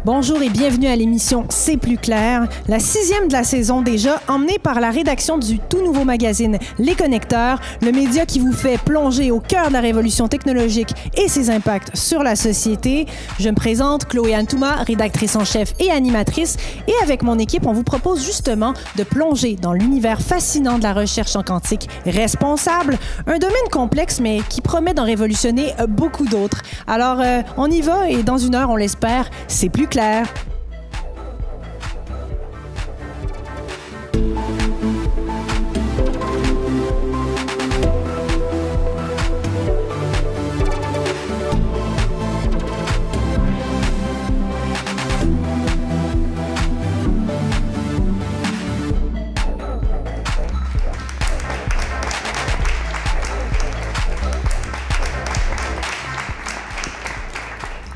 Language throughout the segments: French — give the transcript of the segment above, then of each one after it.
Bonjour et bienvenue à l'émission C'est plus clair, la 6e de la saison déjà, emmenée par la rédaction du tout nouveau magazine Les Connecteurs, le média qui vous fait plonger au cœur de la révolution technologique et ses impacts sur la société. Je me présente, Chloé Antouma, rédactrice en chef et animatrice, et avec mon équipe, on vous propose justement de plonger dans l'univers fascinant de la recherche en quantique responsable, un domaine complexe mais qui promet d'en révolutionner beaucoup d'autres. Alors, on y va et dans une heure, on l'espère, c'est plus clair.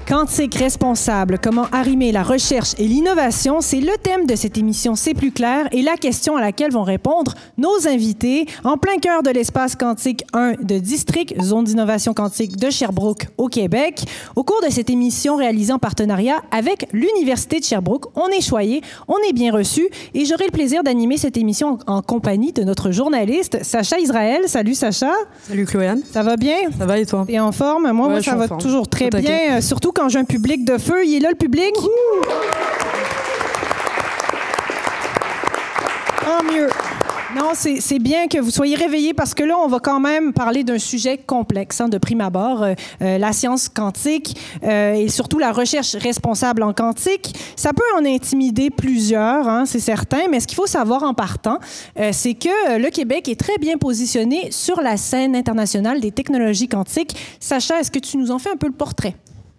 Quantique responsable, comment arrimer la recherche et l'innovation, c'est le thème de cette émission C'est plus clair et la question à laquelle vont répondre nos invités en plein cœur de l'espace quantique 1 de District, zone d'innovation quantique de Sherbrooke au Québec. Au cours de cette émission réalisée en partenariat avec l'Université de Sherbrooke, on est choyés, on est bien reçus et j'aurai le plaisir d'animer cette émission en compagnie de notre journaliste Sacha Israël. Salut Sacha. Salut Chloé-Anne. Ça va bien? Ça va et toi? T'es en forme? Moi ça va toujours très bien, surtout quand j'ai un public de feu. Il est là, le public? Tant mieux. Non, c'est bien que vous soyez réveillés parce que là, on va quand même parler d'un sujet complexe, de prime abord, la science quantique et surtout la recherche responsable en quantique. Ça peut en intimider plusieurs, c'est certain, mais ce qu'il faut savoir en partant, c'est que le Québec est très bien positionné sur la scène internationale des technologies quantiques. Sacha, est-ce que tu nous en fais un peu le portrait?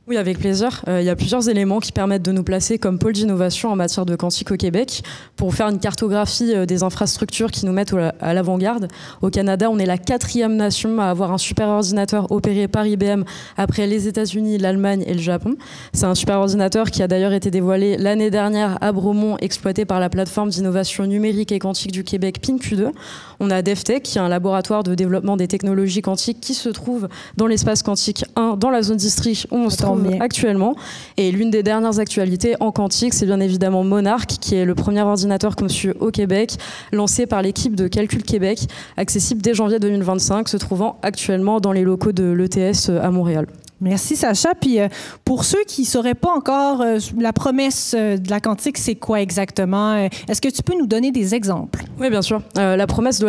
Oui, avec plaisir. Il y a plusieurs éléments qui permettent de nous placer comme pôle d'innovation en matière de quantique au Québec. Pour faire une cartographie des infrastructures qui nous mettent à l'avant-garde, au Canada, on est la 4e nation à avoir un superordinateur opéré par IBM après les États-Unis, l'Allemagne et le Japon. C'est un superordinateur qui a d'ailleurs été dévoilé l'année dernière à Bromont, exploité par la plateforme d'innovation numérique et quantique du Québec, PINQ2. On a DevTech, qui est un laboratoire de développement des technologies quantiques qui se trouve dans l'espace quantique 1, dans la zone district où on se trouve actuellement. Et l'une des dernières actualités en quantique, c'est bien évidemment Monarch, qui est le premier ordinateur conçu au Québec, lancé par l'équipe de Calcul Québec, accessible dès janvier 2025, se trouvant actuellement dans les locaux de l'ETS à Montréal. Merci Sacha. Puis pour ceux qui ne sauraient pas encore la promesse de la quantique, c'est quoi exactement? Est-ce que tu peux nous donner des exemples? Oui, bien sûr. La promesse de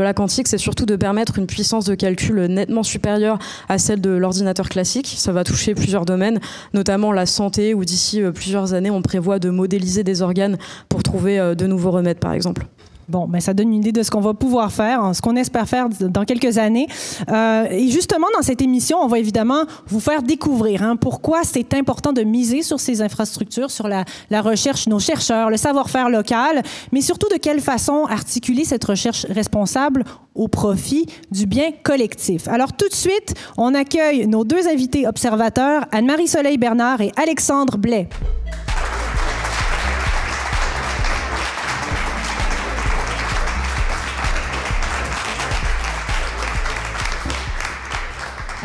la quantique, c'est surtout de permettre une puissance de calcul nettement supérieure à celle de l'ordinateur classique. Ça va toucher plusieurs domaines, notamment la santé, où d'ici plusieurs années, on prévoit de modéliser des organes pour trouver de nouveaux remèdes, par exemple. Bon, ben ça donne une idée de ce qu'on va pouvoir faire, ce qu'on espère faire dans quelques années. Et justement, dans cette émission, on va évidemment vous faire découvrir pourquoi c'est important de miser sur ces infrastructures, sur la recherche, nos chercheurs, le savoir-faire local, mais surtout de quelle façon articuler cette recherche responsable au profit du bien collectif. Alors tout de suite, on accueille nos deux invités observateurs, Anne-Marie Soleil-Bernard et Alexandre Blais.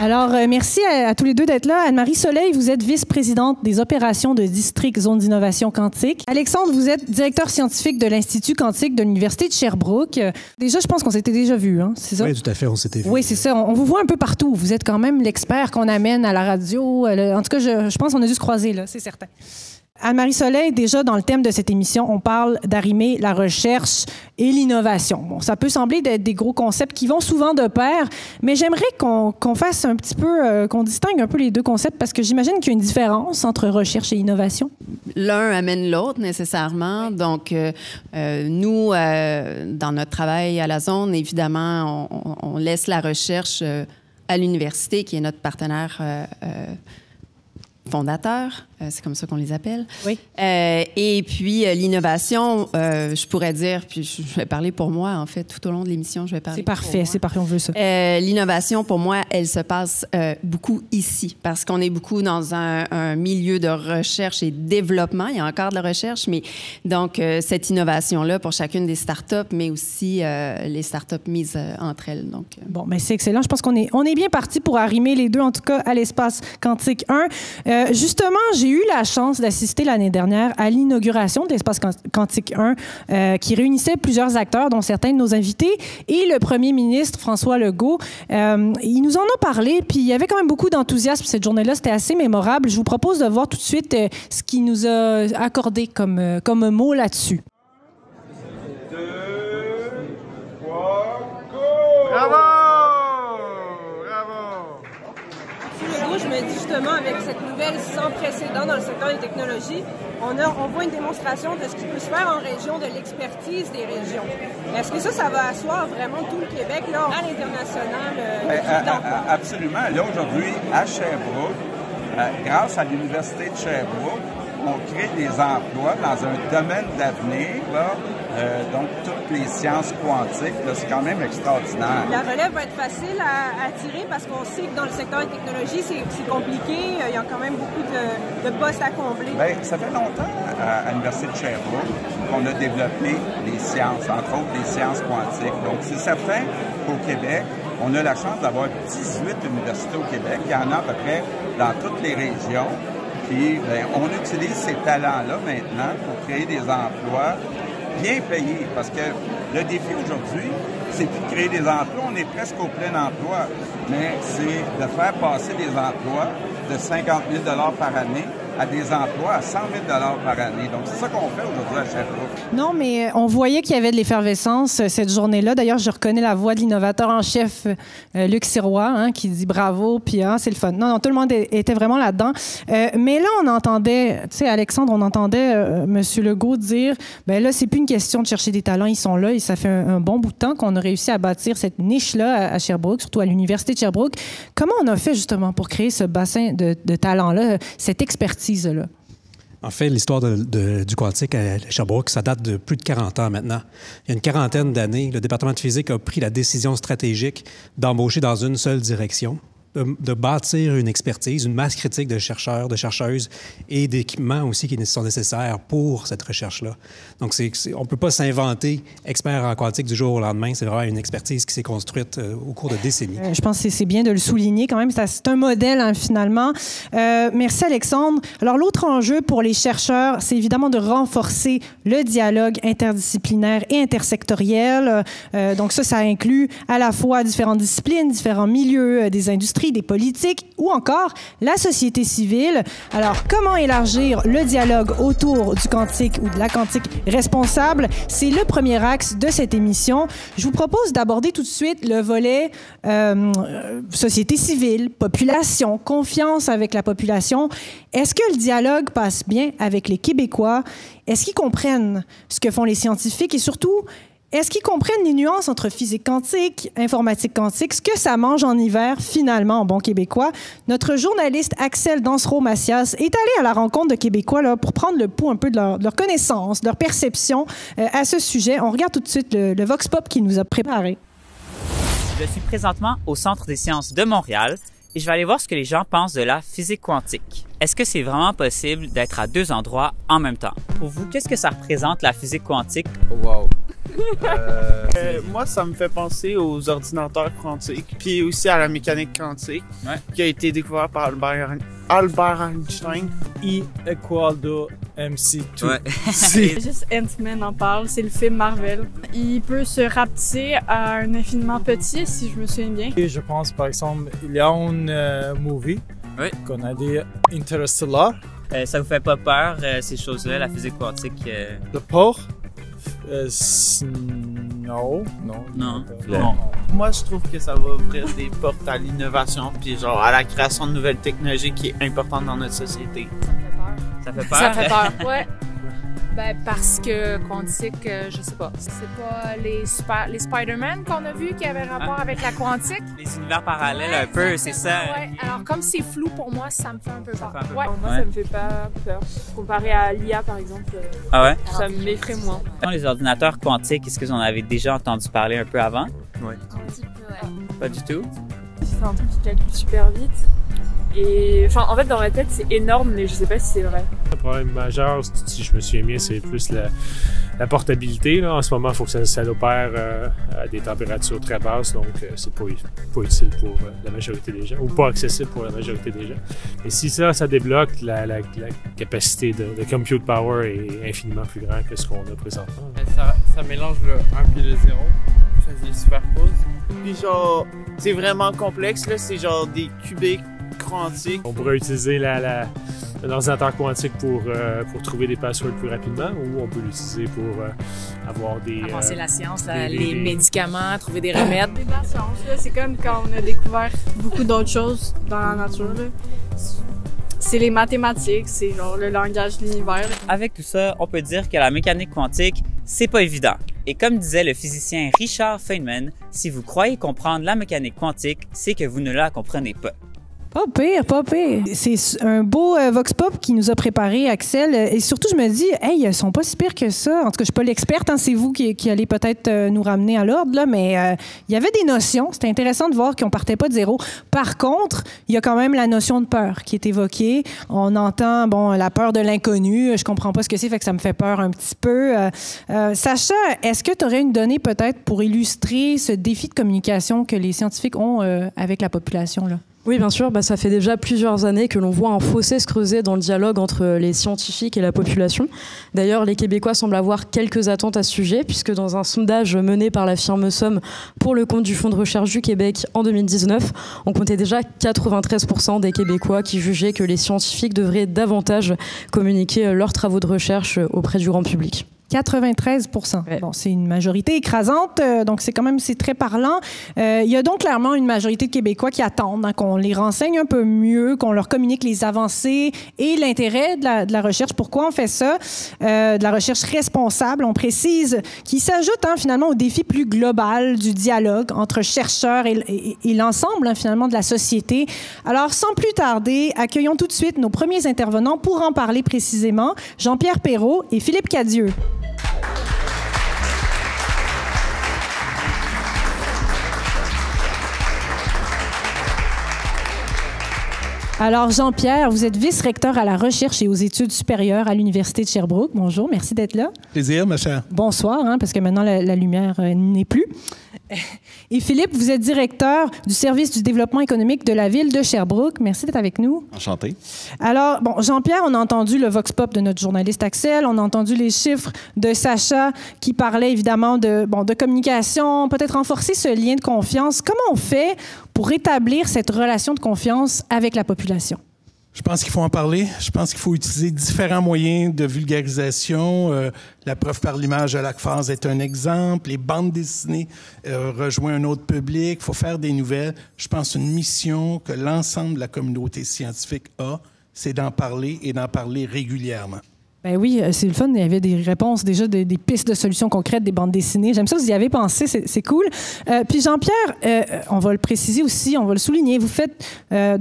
Alors, merci à tous les deux d'être là. Anne-Marie Soleil, vous êtes vice-présidente des opérations de District Zone d'innovation quantique. Alexandre, vous êtes directeur scientifique de l'Institut quantique de l'Université de Sherbrooke. Déjà, je pense qu'on s'était déjà vus, c'est ça? Oui, tout à fait, on s'était vus. Oui, c'est ça. On vous voit un peu partout. Vous êtes quand même l'expert qu'on amène à la radio. En tout cas, je pense qu'on a dû se croiser, là, c'est certain. Anne-Marie Soleil, déjà dans le thème de cette émission, on parle d'arrimer la recherche et l'innovation. Bon, ça peut sembler d'être des gros concepts qui vont souvent de pair, mais j'aimerais qu'on fasse un petit peu, qu'on distingue un peu les deux concepts parce que j'imagine qu'il y a une différence entre recherche et innovation. L'un amène l'autre nécessairement. Donc, nous, dans notre travail à la zone, évidemment, on laisse la recherche à l'université, qui est notre partenaire fondateurs, c'est comme ça qu'on les appelle. Oui. Et puis, l'innovation, je pourrais dire, puis je vais parler pour moi, en fait, tout au long de l'émission, je vais parler pour moi. C'est parfait, on veut ça. L'innovation, pour moi, elle se passe beaucoup ici, parce qu'on est beaucoup dans un milieu de recherche et développement. Il y a encore de la recherche, mais donc, cette innovation-là, pour chacune des startups, mais aussi les startups mises entre elles. Donc, Bon, mais c'est excellent. Je pense qu'on est bien parti pour arrimer les deux, en tout cas, à l'espace quantique 1. Justement, j'ai eu la chance d'assister l'année dernière à l'inauguration de l'Espace Quantique 1 qui réunissait plusieurs acteurs, dont certains de nos invités, et le premier ministre François Legault. Ils nous en ont parlé, puis il y avait quand même beaucoup d'enthousiasme cette journée-là. C'était assez mémorable. Je vous propose de voir tout de suite ce qu'il nous a accordé comme mot là-dessus. 2, 3, go! Bravo! Je me dis justement, avec cette nouvelle sans précédent dans le secteur des technologies, on voit une démonstration de ce qui peut se faire en région, de l'expertise des régions. Est-ce que ça va asseoir vraiment tout le Québec là, à l'international? Absolument. Là, aujourd'hui, à Sherbrooke, grâce à l'Université de Sherbrooke, on crée des emplois dans un domaine d'avenir, donc toutes les sciences quantiques, c'est quand même extraordinaire. La relève va être facile à tirer parce qu'on sait que dans le secteur des technologies, c'est compliqué. Il y a quand même beaucoup de postes à combler. Bien, ça fait longtemps à l'Université de Sherbrooke qu'on a développé les sciences, entre autres les sciences quantiques. Donc, c'est certain qu'au Québec, on a la chance d'avoir 18 universités au Québec. Il y en a à peu près dans toutes les régions. Puis, bien, on utilise ces talents-là maintenant pour créer des emplois bien payés. Parce que le défi aujourd'hui, c'est plus de créer des emplois, on est presque au plein emploi. Mais c'est de faire passer des emplois de 50 000 $ par année à des emplois à 100 000 $ par année. Donc, c'est ça qu'on fait aujourd'hui à Sherbrooke. Non, mais on voyait qu'il y avait de l'effervescence cette journée-là. D'ailleurs, je reconnais la voix de l'innovateur en chef, Luc Sirois, qui dit bravo, puis c'est le fun. Non, tout le monde était vraiment là-dedans. Mais là, on entendait, tu sais, Alexandre, on entendait M. Legault dire, bien là, c'est plus une question de chercher des talents, ils sont là, et ça fait un bon bout de temps qu'on a réussi à bâtir cette niche-là à Sherbrooke, surtout à l'Université de Sherbrooke. Comment on a fait, justement, pour créer ce bassin de talents-là, cette expertise? Là. En fait, l'histoire du quantique à Sherbrooke, ça date de plus de 40 ans maintenant. Il y a une quarantaine d'années, le département de physique a pris la décision stratégique d'embaucher dans une seule direction, de bâtir une expertise, une masse critique de chercheurs, de chercheuses et d'équipements aussi qui sont nécessaires pour cette recherche-là. Donc, on ne peut pas s'inventer expert en quantique du jour au lendemain. C'est vraiment une expertise qui s'est construite au cours de décennies. Je pense que c'est bien de le souligner quand même. C'est un modèle, finalement. Merci, Alexandre. Alors, l'autre enjeu pour les chercheurs, c'est évidemment de renforcer le dialogue interdisciplinaire et intersectoriel. Donc, ça inclut à la fois différentes disciplines, différents milieux, des industries, des politiques ou encore la société civile. Alors, comment élargir le dialogue autour du quantique ou de la quantique responsable? C'est le premier axe de cette émission. Je vous propose d'aborder tout de suite le volet société civile, population, confiance avec la population. Est-ce que le dialogue passe bien avec les Québécois? Est-ce qu'ils comprennent ce que font les scientifiques et surtout, est-ce qu'ils comprennent les nuances entre physique quantique, informatique quantique, ce que ça mange en hiver, finalement, en bon québécois? Notre journaliste Axel Dansereau-Macias est allé à la rencontre de Québécois là, pour prendre le pouls un peu de leur connaissance, de leur perception à ce sujet. On regarde tout de suite le Vox Pop qu'il nous a préparé. Je suis présentement au Centre des sciences de Montréal et je vais aller voir ce que les gens pensent de la physique quantique. Est-ce que c'est vraiment possible d'être à deux endroits en même temps? Pour vous, qu'est-ce que ça représente, la physique quantique? Wow! Moi, ça me fait penser aux ordinateurs quantiques, puis aussi à la mécanique quantique, qui a été découvert par Albert Einstein. E = MC2. Ouais. Juste Ant-Man en parle, c'est le film Marvel. Il peut se rapetisser à un infiniment petit, si je me souviens bien. Et je pense, par exemple, il y a un movie qu'on a dit Interstellar. Ça vous fait pas peur, ces choses-là, la physique quantique? Le port? Non. Moi, je trouve que ça va ouvrir des portes à l'innovation puis genre à la création de nouvelles technologies qui est importante dans notre société. Ça fait peur? Ça fait peur, ouais. Ben parce que quantique, je sais pas. C'est pas les Spider-Man qu'on a vus qui avaient rapport avec la quantique? Les univers parallèles, un peu, c'est ça. Ouais. Alors comme c'est flou pour moi, ça me fait un peu peur. Moi, ça me fait pas peur. Comparé à l'IA, par exemple, ça me m'effraie moins. Les ordinateurs quantiques, est-ce que vous en avez déjà entendu parler un peu avant? Oui. Un petit peu, ouais. Pas du tout? C'est un truc qui calcule super vite. Et en fait, dans ma tête, c'est énorme, mais je sais pas si c'est vrai. Le problème majeur, si je me souviens bien, c'est plus la portabilité. Là. En ce moment, il faut que ça opère à des températures très basses, donc c'est pas utile pour la majorité des gens, ou pas accessible pour la majorité des gens. Et si ça débloque, la capacité de compute power est infiniment plus grande que ce qu'on a présentement. Ça mélange le 1 puis le 0, ça se superpose. Puis genre, c'est vraiment complexe, là, c'est genre des qubits quantiques. On pourrait utiliser un ordinateur quantique pour trouver des passwords plus rapidement, ou on peut l'utiliser pour avoir des... Avancer la science, les médicaments, trouver des remèdes. C'est de la science, là. C'est comme quand on a découvert beaucoup d'autres choses dans la nature, là. C'est les mathématiques, c'est genre le langage de l'univers. Avec tout ça, on peut dire que la mécanique quantique, c'est pas évident. Et comme disait le physicien Richard Feynman, si vous croyez comprendre la mécanique quantique, c'est que vous ne la comprenez pas. Pas pire, pas pire. C'est un beau Vox Pop qui nous a préparé, Axel. Et surtout, je me dis, hey, ils sont pas si pires que ça. En tout cas, je suis pas l'experte, hein, c'est vous qui allez peut-être nous ramener à l'ordre, là, mais il y avait des notions. C'était intéressant de voir qu'on partait pas de zéro. Par contre, il y a quand même la notion de peur qui est évoquée. On entend, la peur de l'inconnu. Je comprends pas ce que c'est, fait que ça me fait peur un petit peu. Sacha, est-ce que tu aurais une donnée peut-être pour illustrer ce défi de communication que les scientifiques ont avec la population, là? Oui, bien sûr. Ça fait déjà plusieurs années que l'on voit un fossé se creuser dans le dialogue entre les scientifiques et la population. D'ailleurs, les Québécois semblent avoir quelques attentes à ce sujet, puisque dans un sondage mené par la firme Somme pour le compte du Fonds de recherche du Québec en 2019, on comptait déjà 93% des Québécois qui jugeaient que les scientifiques devraient davantage communiquer leurs travaux de recherche auprès du grand public. 93%. Ouais. Bon, c'est une majorité écrasante, donc c'est très parlant. Il y a donc clairement une majorité de Québécois qui attendent qu'on les renseigne un peu mieux, qu'on leur communique les avancées et l'intérêt de la recherche. Pourquoi on fait ça? De la recherche responsable, on précise, qui s'ajoute finalement au défi plus global du dialogue entre chercheurs et l'ensemble finalement de la société. Alors, sans plus tarder, accueillons tout de suite nos premiers intervenants pour en parler précisément, Jean-Pierre Perrault et Philippe Cadieux. Alors, Jean-Pierre, vous êtes vice-recteur à la recherche et aux études supérieures à l'Université de Sherbrooke. Bonjour, merci d'être là. Plaisir, ma chère. Bonsoir, parce que maintenant, la lumière n'est plus. Et Philippe, vous êtes directeur du service du développement économique de la ville de Sherbrooke. Merci d'être avec nous. Enchanté. Alors, Jean-Pierre, on a entendu le Vox Pop de notre journaliste Axel, on a entendu les chiffres de Sacha qui parlait évidemment de communication, peut-être renforcer ce lien de confiance. Comment on fait pour rétablir cette relation de confiance avec la population? Je pense qu'il faut en parler. Je pense qu'il faut utiliser différents moyens de vulgarisation. La preuve par l'image de l'ACFAS est un exemple. Les bandes dessinées rejoignent un autre public. Il faut faire des nouvelles. Je pense qu'une mission que l'ensemble de la communauté scientifique a, c'est d'en parler et d'en parler régulièrement. Ben oui, c'est le fun. Il y avait des réponses déjà, des pistes de solutions concrètes, des bandes dessinées. J'aime ça, vous y avez pensé, c'est cool. Puis Jean-Pierre, on va le préciser aussi, on va le souligner. Vous faites, à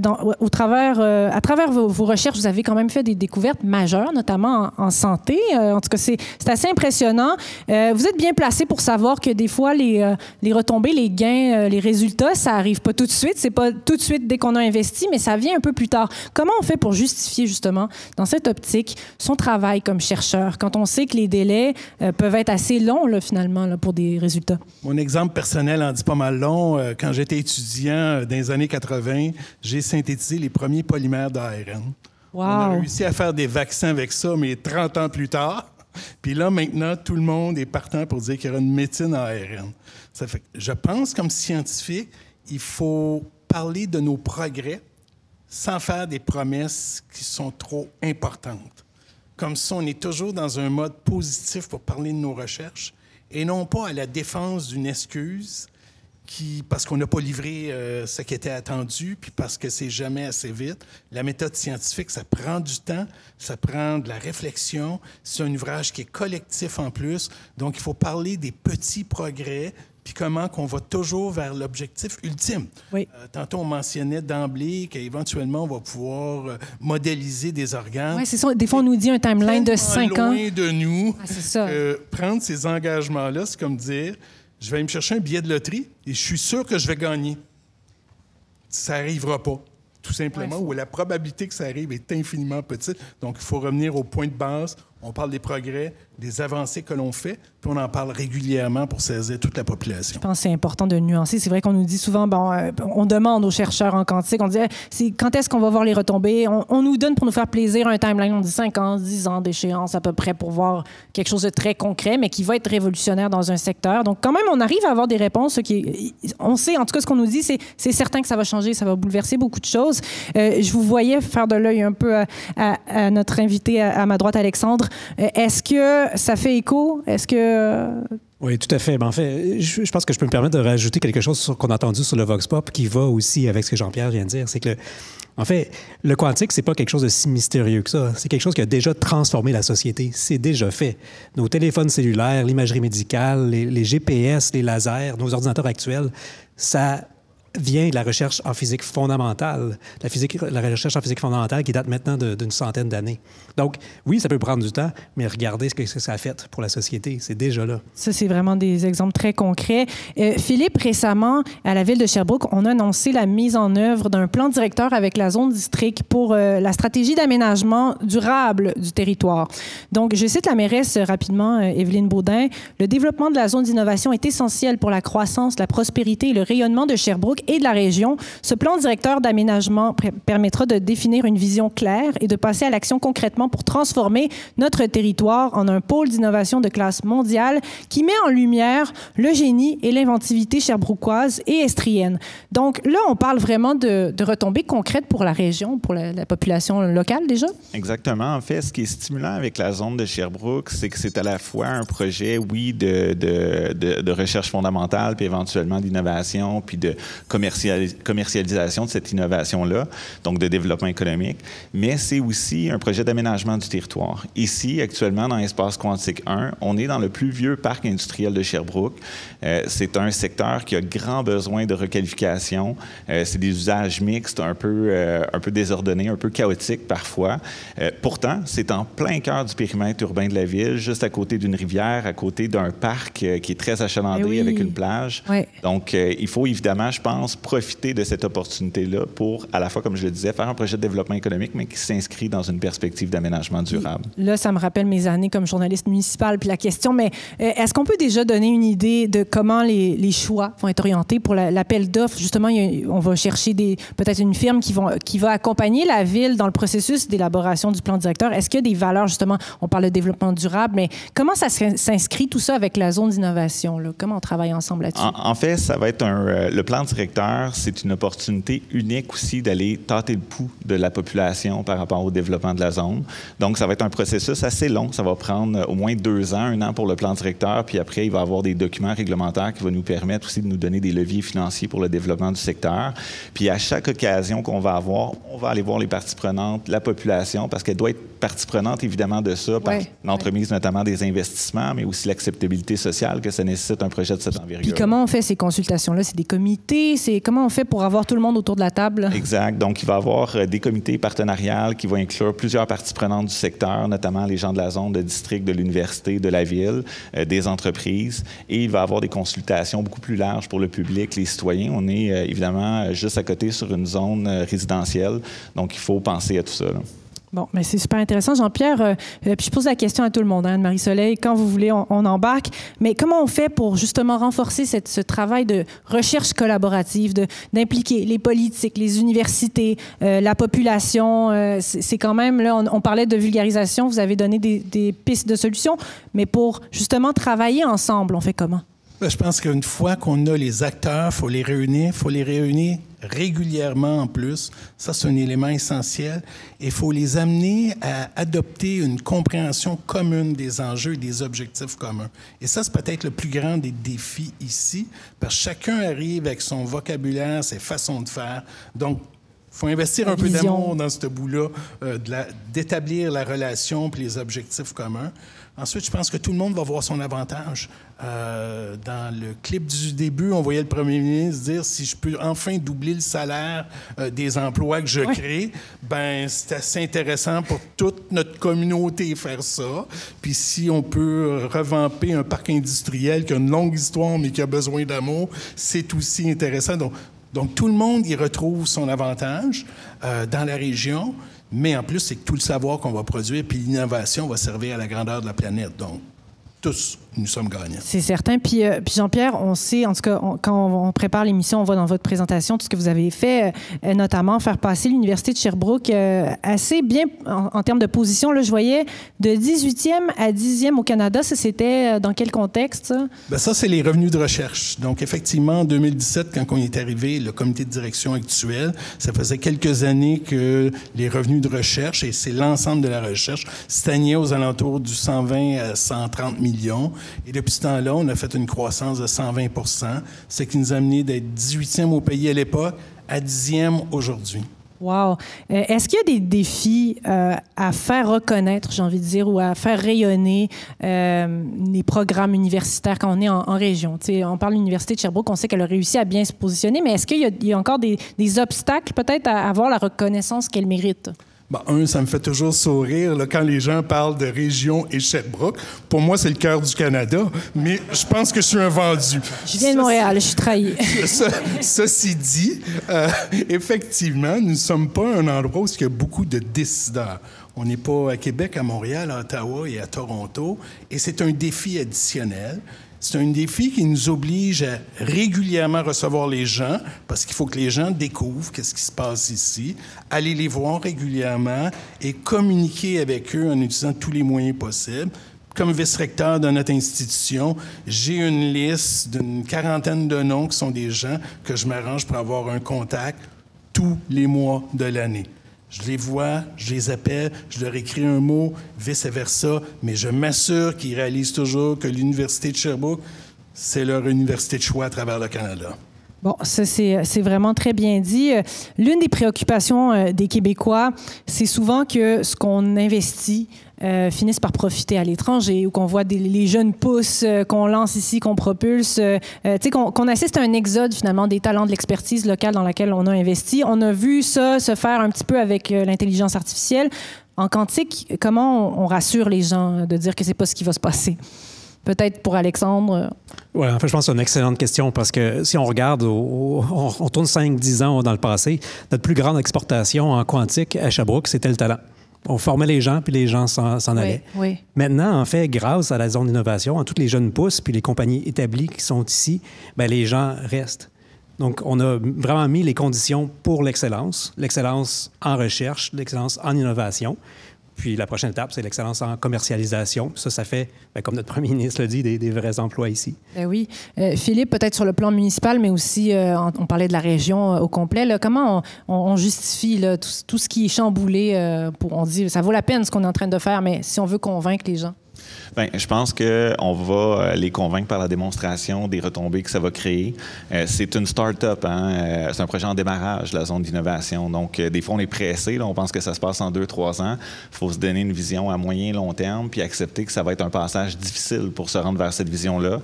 travers vos recherches, vous avez quand même fait des découvertes majeures, notamment en santé. En tout cas, c'est assez impressionnant. Vous êtes bien placé pour savoir que des fois, les retombées, les gains, les résultats, ça arrive pas tout de suite. C'est pas tout de suite dès qu'on a investi, mais ça vient un peu plus tard. Comment on fait pour justifier, justement, dans cette optique, son travail comme chercheur, quand on sait que les délais peuvent être assez longs, là, finalement, là, pour des résultats? Mon exemple personnel en dit pas mal long. Quand j'étais étudiant dans les années 80, j'ai synthétisé les premiers polymères d'ARN. Wow. On a réussi à faire des vaccins avec ça, mais 30 ans plus tard. Puis là, maintenant, tout le monde est partant pour dire qu'il y aura une médecine à ARN. Ça fait que je pense, comme scientifique, il faut parler de nos progrès sans faire des promesses qui sont trop importantes. Comme ça, on est toujours dans un mode positif pour parler de nos recherches et non pas à la défense d'une excuse parce qu'on n'a pas livré ce qui était attendu puis parce que c'est jamais assez vite. La méthode scientifique, ça prend du temps, ça prend de la réflexion. C'est un ouvrage qui est collectif en plus. Donc, il faut parler des petits progrès puis comment qu'on va toujours vers l'objectif ultime. Oui. Tantôt, on mentionnait d'emblée qu'éventuellement, on va pouvoir modéliser des organes. Oui, c'est ça. Des fois, on nous dit un timeline de 5 ans. Loin de nous. Ah, c'est ça. Prendre ces engagements-là, c'est comme dire, je vais aller me chercher un billet de loterie et je suis sûr que je vais gagner. Ça n'arrivera pas. tout simplement, où la probabilité que ça arrive est infiniment petite. Donc, il faut revenir au point de base. On parle des progrès, des avancées que l'on fait, puis on en parle régulièrement pour saisir toute la population. Je pense que c'est important de nuancer. C'est vrai qu'on nous dit souvent, on demande aux chercheurs en quantique, on dit quand est-ce qu'on va voir les retombées? On nous donne pour nous faire plaisir un timeline, on dit 5 ans, 10 ans d'échéance à peu près pour voir quelque chose de très concret, mais qui va être révolutionnaire dans un secteur. Donc quand même, on arrive à avoir des réponses. On sait, en tout cas, ce qu'on nous dit, c'est certain que ça va changer, ça va bouleverser beaucoup de choses. Je vous voyais faire de l'œil un peu à notre invité à ma droite, Alexandre. Est-ce que ça fait écho? Est-ce que... Oui, tout à fait. En fait, je pense que je peux me permettre de rajouter quelque chose qu'on a entendu sur le Vox Pop qui va aussi avec ce que Jean-Pierre vient de dire. C'est que, en fait, le quantique, c'est pas quelque chose de si mystérieux que ça. C'est quelque chose qui a déjà transformé la société. C'est déjà fait. Nos téléphones cellulaires, l'imagerie médicale, les GPS, les lasers, nos ordinateurs actuels, ça vient de la recherche en physique fondamentale. La recherche en physique fondamentale qui date maintenant d'une centaine d'années. Donc, oui, ça peut prendre du temps, mais regardez ce que ça a fait pour la société. C'est déjà là. Ça, c'est vraiment des exemples très concrets. Philippe, récemment, à la ville de Sherbrooke, on a annoncé la mise en œuvre d'un plan directeur avec la zone district pour la stratégie d'aménagement durable du territoire. Donc, je cite la mairesse rapidement, Évelyne Baudin. « Le développement de la zone d'innovation est essentiel pour la croissance, la prospérité et le rayonnement de Sherbrooke et de la région. Ce plan directeur d'aménagement permettra de définir une vision claire et de passer à l'action concrètement pour transformer notre territoire en un pôle d'innovation de classe mondiale qui met en lumière le génie et l'inventivité sherbrookoise et estrienne. » Donc là, on parle vraiment de retombées concrètes pour la région, pour la population locale déjà? Exactement. En fait, ce qui est stimulant avec la zone de Sherbrooke, c'est que c'est à la fois un projet, oui, de recherche fondamentale, puis éventuellement d'innovation, puis de commercialisation de cette innovation-là, donc de développement économique, mais c'est aussi un projet d'aménagement du territoire. Ici, actuellement, dans l'espace quantique 1, on est dans le plus vieux parc industriel de Sherbrooke. C'est un secteur qui a grand besoin de requalification. C'est des usages mixtes, un peu désordonnés, un peu chaotiques parfois. Pourtant, c'est en plein cœur du périmètre urbain de la ville, juste à côté d'une rivière, à côté d'un parc qui est très achalandé avec une plage. Oui. Donc, il faut évidemment, je pense, profiter de cette opportunité-là pour, à la fois, comme je le disais, faire un projet de développement économique, mais qui s'inscrit dans une perspective d'aménagement durable. Là, ça me rappelle mes années comme journaliste municipal, puis la question, mais est-ce qu'on peut déjà donner une idée de comment les choix vont être orientés pour l'appel d'offres? Justement, on va chercher peut-être une firme qui va accompagner la ville dans le processus d'élaboration du plan directeur. Est-ce qu'il y a des valeurs, justement, on parle de développement durable, mais comment ça s'inscrit tout ça avec la zone d'innovation? Comment on travaille ensemble là-dessus? En fait, ça va être le plan directeur, c'est une opportunité unique aussi d'aller tâter le pouls de la population par rapport au développement de la zone. Donc, ça va être un processus assez long. Ça va prendre au moins 2 ans, 1 an pour le plan directeur, puis après, il va y avoir des documents réglementaires qui vont nous permettre aussi de nous donner des leviers financiers pour le développement du secteur. Puis, à chaque occasion qu'on va avoir, on va aller voir les parties prenantes, la population, parce qu'elle doit être partie prenante, évidemment, de ça, par l'entremise notamment des investissements, mais aussi l'acceptabilité sociale que ça nécessite un projet de cette envergure. Puis, comment on fait ces consultations-là? C'est des comités? Comment on fait pour avoir tout le monde autour de la table? Exact. Donc, il va y avoir des comités partenariales qui vont inclure plusieurs parties prenantes du secteur, notamment les gens de la zone, de district, de l'université, de la ville, des entreprises. Et il va y avoir des consultations beaucoup plus larges pour le public, les citoyens. On est évidemment juste à côté sur une zone résidentielle. Donc, il faut penser à tout ça, là. Bon, mais c'est super intéressant. Jean-Pierre, puis je pose la question à tout le monde, hein, Anne-Marie Soleil, quand vous voulez, on embarque. Mais comment on fait pour justement renforcer ce travail de recherche collaborative, d'impliquer les politiques, les universités, la population? C'est quand même, là, on parlait de vulgarisation, vous avez donné des pistes de solutions, mais pour justement travailler ensemble, on fait comment? Je pense qu'une fois qu'on a les acteurs, il faut les réunir régulièrement en plus. Ça, c'est un élément essentiel. Et il faut les amener à adopter une compréhension commune des enjeux et des objectifs communs. Et ça, c'est peut-être le plus grand des défis ici, parce que chacun arrive avec son vocabulaire, ses façons de faire. Donc, il faut investir un peu d'amour dans ce bout-là, d'établir la relation puis les objectifs communs. Ensuite, je pense que tout le monde va voir son avantage. Dans le clip du début, on voyait le premier ministre dire « Si je peux enfin doubler le salaire des emplois que je crée, ben c'est assez intéressant pour toute notre communauté faire ça. Puis si on peut revamper un parc industriel qui a une longue histoire mais qui a besoin d'amour, c'est aussi intéressant. » Donc, Donc, tout le monde y retrouve son avantage dans la région, mais en plus, c'est que tout le savoir qu'on va produire, puis l'innovation va servir à la grandeur de la planète. Donc, tous, nous sommes gagnants. C'est certain. Puis Jean-Pierre, on sait, en tout cas, quand on prépare l'émission, on voit dans votre présentation tout ce que vous avez fait, notamment faire passer l'Université de Sherbrooke assez bien en termes de position. Là, je voyais de 18e à 10e au Canada. Ça, c'était dans quel contexte, ça? Bien, ça, c'est les revenus de recherche. Donc, effectivement, en 2017, quand on est arrivé, le comité de direction actuel, ça faisait quelques années que les revenus de recherche, et c'est l'ensemble de la recherche, stagnaient aux alentours du 120 à 130 millions. Et depuis ce temps-là, on a fait une croissance de 120 %, ce qui nous a amené d'être 18e au pays à l'époque à 10e aujourd'hui. Wow! Est-ce qu'il y a des défis à faire reconnaître, j'ai envie de dire, ou à faire rayonner les programmes universitaires quand on est en région? T'sais, on parle de l'Université de Sherbrooke, on sait qu'elle a réussi à bien se positionner, mais est-ce qu'il y a encore des obstacles peut-être à avoir la reconnaissance qu'elle mérite? Bon, ça me fait toujours sourire là, quand les gens parlent de région et Sherbrooke. Pour moi, c'est le cœur du Canada, mais je pense que je suis un vendu. Je viens de Montréal, je suis trahi. Ceci dit, effectivement, nous ne sommes pas un endroit où il y a beaucoup de décideurs. On n'est pas à Québec, à Montréal, à Ottawa et à Toronto, et c'est un défi additionnel. C'est un défi qui nous oblige à régulièrement recevoir les gens, parce qu'il faut que les gens découvrent qu'est-ce qui se passe ici, aller les voir régulièrement et communiquer avec eux en utilisant tous les moyens possibles. Comme vice-recteur de notre institution, j'ai une liste d'une 40aine de noms qui sont des gens que je m'arrange pour avoir un contact tous les mois de l'année. Je les vois, je les appelle, je leur écris un mot, vice-versa, mais je m'assure qu'ils réalisent toujours que l'Université de Sherbrooke, c'est leur université de choix à travers le Canada. Bon, ça, c'est vraiment très bien dit. L'une des préoccupations des Québécois, c'est souvent que ce qu'on investit finisse par profiter à l'étranger ou qu'on voit les jeunes pousses qu'on lance ici, qu'on propulse, tu sais, qu'on assiste à un exode, finalement, des talents de l'expertise locale dans laquelle on a investi. On a vu ça se faire un petit peu avec l'intelligence artificielle. En quantique, comment on rassure les gens de dire que c'est pas ce qui va se passer? Peut-être pour Alexandre. Oui, en fait, je pense que c'est une excellente question parce que si on regarde, on tourne 5-10 ans dans le passé, notre plus grande exportation en quantique à Sherbrooke, c'était le talent. On formait les gens, puis les gens s'en allaient. Oui. Maintenant, en fait, grâce à la zone d'innovation, à toutes les jeunes pousses, puis les compagnies établies qui sont ici, bien, les gens restent. Donc, on a vraiment mis les conditions pour l'excellence en recherche, l'excellence en innovation. Puis la prochaine étape, c'est l'excellence en commercialisation. Ça fait, bien, comme notre premier ministre l'a dit, des vrais emplois ici. Ben oui. Philippe, peut-être sur le plan municipal, mais aussi, on parlait de la région au complet. Là, comment on justifie là, tout ce qui est chamboulé? On dit ça vaut la peine ce qu'on est en train de faire, mais si on veut convaincre les gens? Bien, je pense qu'on va les convaincre par la démonstration des retombées que ça va créer. C'est une start-up, hein? C'est un projet en démarrage, la zone d'innovation. Donc, des fois, on est pressé. Là, on pense que ça se passe en 2-3 ans. Il faut se donner une vision à moyen et long terme, puis accepter que ça va être un passage difficile pour se rendre vers cette vision-là.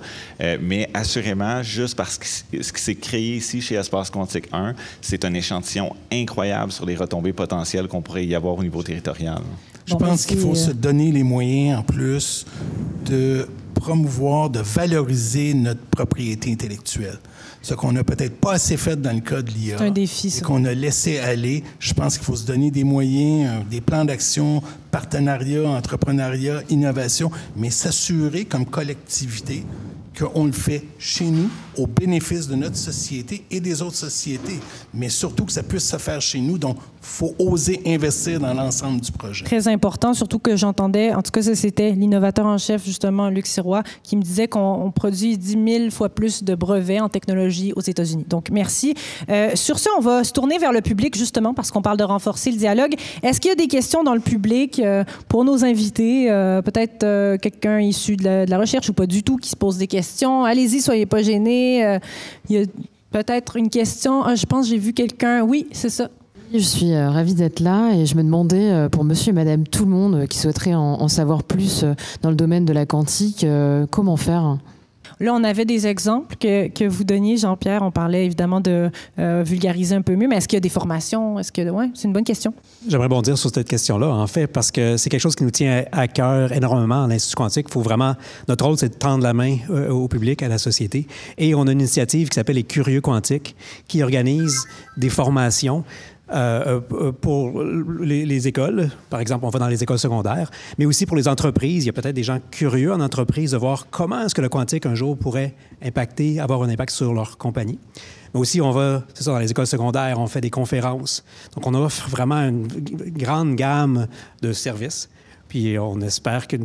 Mais assurément, juste parce que ce qui s'est créé ici chez Espace Quantique 1, c'est un échantillon incroyable sur les retombées potentielles qu'on pourrait y avoir au niveau territorial. Je pense qu'il faut se donner les moyens, en plus, de promouvoir, de valoriser notre propriété intellectuelle. Ce qu'on n'a peut-être pas assez fait dans le cas de l'IA. C'est un défi, ça. Et qu'on a laissé aller. Je pense qu'il faut se donner des moyens, des plans d'action, partenariat, entrepreneuriat, innovation, mais s'assurer comme collectivité qu'on le fait chez nous, au bénéfice de notre société et des autres sociétés, mais surtout que ça puisse se faire chez nous. Donc, il faut oser investir dans l'ensemble du projet. Très important, surtout que j'entendais, en tout cas, ça, c'était l'innovateur en chef, justement, Luc Sirois, qui me disait qu'on produit 10 000 fois plus de brevets en technologie aux États-Unis. Donc, merci. Sur ce, on va se tourner vers le public, justement, parce qu'on parle de renforcer le dialogue. Est-ce qu'il y a des questions dans le public pour nos invités? Peut-être quelqu'un issu de la recherche ou pas du tout qui se pose des questions? Allez-y, soyez pas gênés. Il y a peut-être une question. Je pense que j'ai vu quelqu'un. Oui, c'est ça. Je suis ravie d'être là et je me demandais, pour monsieur et madame tout le monde qui souhaiterait en savoir plus dans le domaine de la quantique, comment faire? Là, on avait des exemples que vous donniez, Jean-Pierre. On parlait évidemment de vulgariser un peu mieux, mais est-ce qu'il y a des formations? Ouais, c'est une bonne question. J'aimerais bondir sur cette question-là, en fait, parce que c'est quelque chose qui nous tient à cœur énormément à l'Institut quantique. Faut vraiment, notre rôle, c'est de tendre la main au public, à la société. Et on a une initiative qui s'appelle les Curieux quantiques, qui organise des formations pour les écoles. Par exemple, on va dans les écoles secondaires, mais aussi pour les entreprises. Il y a peut-être des gens curieux en entreprise de voir comment est-ce que le quantique, un jour, pourrait avoir un impact sur leur compagnie. Mais aussi, on va, c'est ça, dans les écoles secondaires, on fait des conférences. Donc, on offre vraiment une grande gamme de services. Puis, on espère que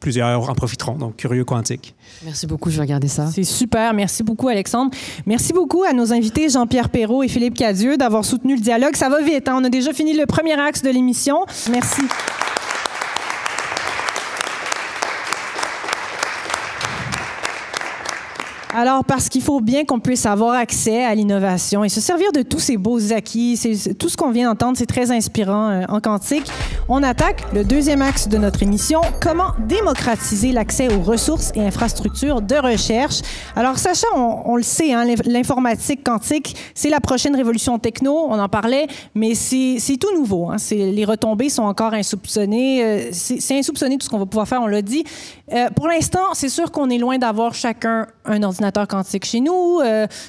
plusieurs en profiteront. Donc, Curieux quantique. Merci beaucoup, je vais regarder ça. C'est super. Merci beaucoup, Alexandre. Merci beaucoup à nos invités Jean-Pierre Perrault et Philippe Cadieux d'avoir soutenu le dialogue. Ça va vite, hein? On a déjà fini le premier axe de l'émission. Merci. Alors, parce qu'il faut bien qu'on puisse avoir accès à l'innovation et se servir de tous ces beaux acquis, tout ce qu'on vient d'entendre, c'est très inspirant en quantique. On attaque le deuxième axe de notre émission, comment démocratiser l'accès aux ressources et infrastructures de recherche. Alors, Sacha, on le sait, hein, l'informatique quantique, c'est la prochaine révolution techno, on en parlait, mais c'est tout nouveau. Hein, les retombées sont encore insoupçonnées. C'est insoupçonné tout ce qu'on va pouvoir faire, on l'a dit. Pour l'instant, c'est sûr qu'on est loin d'avoir chacun un ordinateur quantique chez nous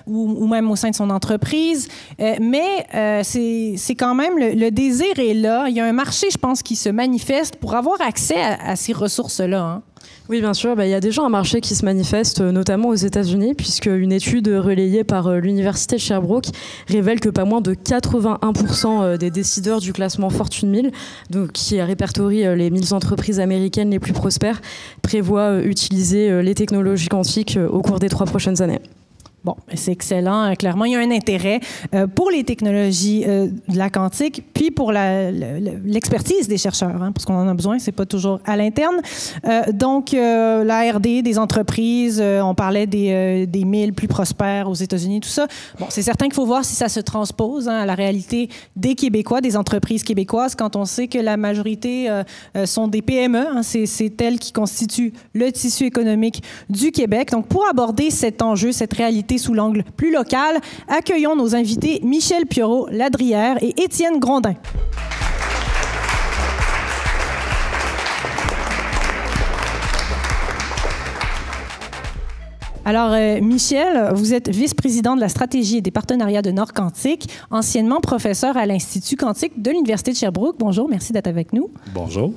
ou même au sein de son entreprise. Mais c'est quand même, le désir est là. Il y a un marché, je pense, qui se manifeste pour avoir accès à ces ressources-là. Hein. Oui, bien sûr. Il y a déjà un marché qui se manifeste, notamment aux États-Unis, puisque une étude relayée par l'Université de Sherbrooke révèle que pas moins de 81% des décideurs du classement Fortune 1000, donc, qui répertorie les 1000 entreprises américaines les plus prospères, prévoient utiliser les technologies quantiques au cours des 3 prochaines années. Bon, c'est excellent. Clairement, il y a un intérêt pour les technologies de la quantique, puis pour l'expertise des chercheurs, hein, parce qu'on en a besoin, c'est pas toujours à l'interne. Donc, la R&D des entreprises, on parlait des 1000 plus prospères aux États-Unis, tout ça. Bon, c'est certain qu'il faut voir si ça se transpose à la réalité des Québécois, des entreprises québécoises, quand on sait que la majorité sont des PME. Hein, c'est elles qui constituent le tissu économique du Québec. Donc, pour aborder cet enjeu, cette réalité sous l'angle plus local, accueillons nos invités Michel Piorot-Ladrière et Étienne Grondin. Alors, Michel, vous êtes vice-président de la stratégie et des partenariats de Nord Quantique, anciennement professeur à l'Institut quantique de l'Université de Sherbrooke. Bonjour, merci d'être avec nous. Bonjour.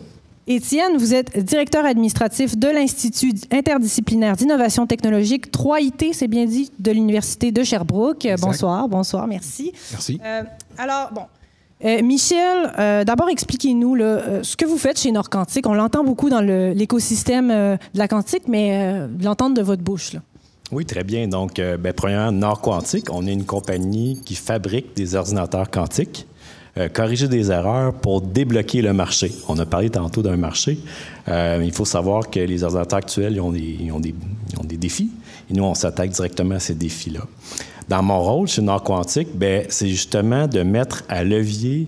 Étienne, vous êtes directeur administratif de l'Institut interdisciplinaire d'innovation technologique 3IT, c'est bien dit, de l'Université de Sherbrooke. Exact. Bonsoir, merci. Merci. Alors, Michel, d'abord, expliquez-nous ce que vous faites chez Nord Quantique. On l'entend beaucoup dans l'écosystème de la quantique, mais l'entendre de votre bouche, là. Oui, très bien. Donc, premièrement, Nord Quantique, on est une compagnie qui fabrique des ordinateurs quantiques. Corriger des erreurs pour débloquer le marché. On a parlé tantôt d'un marché. Il faut savoir que les ordinateurs actuels ils ont des défis et nous, on s'attaque directement à ces défis-là. Dans mon rôle chez Nord Quantique, c'est justement de mettre à levier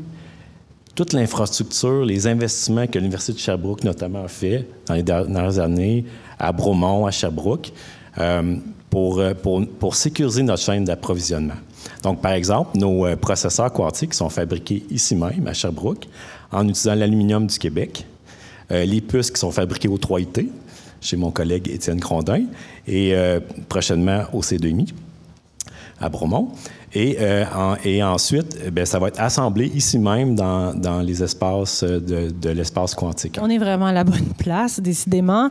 toute l'infrastructure, les investissements que l'Université de Sherbrooke notamment a fait dans les dernières années à Bromont, à Sherbrooke, pour sécuriser notre chaîne d'approvisionnement. Donc, par exemple, nos processeurs quantiques sont fabriqués ici même, à Sherbrooke, en utilisant l'aluminium du Québec. Les puces qui sont fabriquées au 3IT, chez mon collègue Étienne Grondin, et prochainement au C2I, à Bromont. Et ensuite, ça va être assemblé ici même dans les espaces de l'espace quantique. On est vraiment à la bonne place, décidément.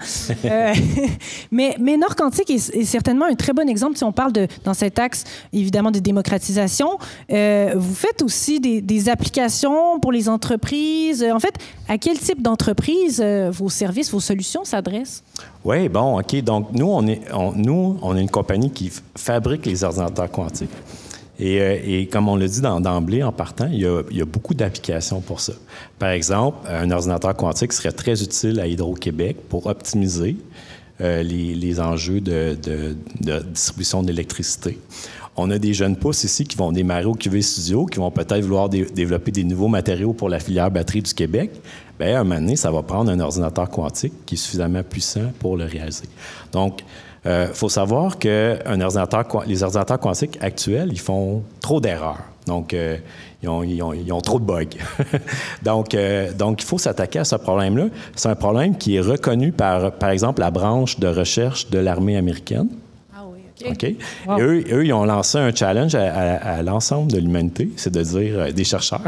Mais Nord Quantique est certainement un très bon exemple si on parle dans cet axe, évidemment, de démocratisation. Vous faites aussi des applications pour les entreprises. En fait, à quel type d'entreprise vos services, vos solutions s'adressent? Oui, bon, OK. Donc, nous, on est une compagnie qui fabrique les ordinateurs quantiques. Et comme on l'a dit d'emblée, en partant, il y a beaucoup d'applications pour ça. Par exemple, un ordinateur quantique serait très utile à Hydro-Québec pour optimiser les enjeux de distribution d'électricité. On a des jeunes pousses ici qui vont démarrer au QV Studio, qui vont peut-être vouloir développer des nouveaux matériaux pour la filière batterie du Québec. Bien, à un moment donné, ça va prendre un ordinateur quantique qui est suffisamment puissant pour le réaliser. Donc, faut savoir que les ordinateurs quantiques actuels, ils font trop d'erreurs. Donc, ils ont trop de bugs. donc, il faut s'attaquer à ce problème-là. C'est un problème qui est reconnu par exemple, la branche de recherche de l'armée américaine. Ah oui, OK. OK. Wow. Eux, ils ont lancé un challenge à l'ensemble de l'humanité, c'est de dire, des chercheurs,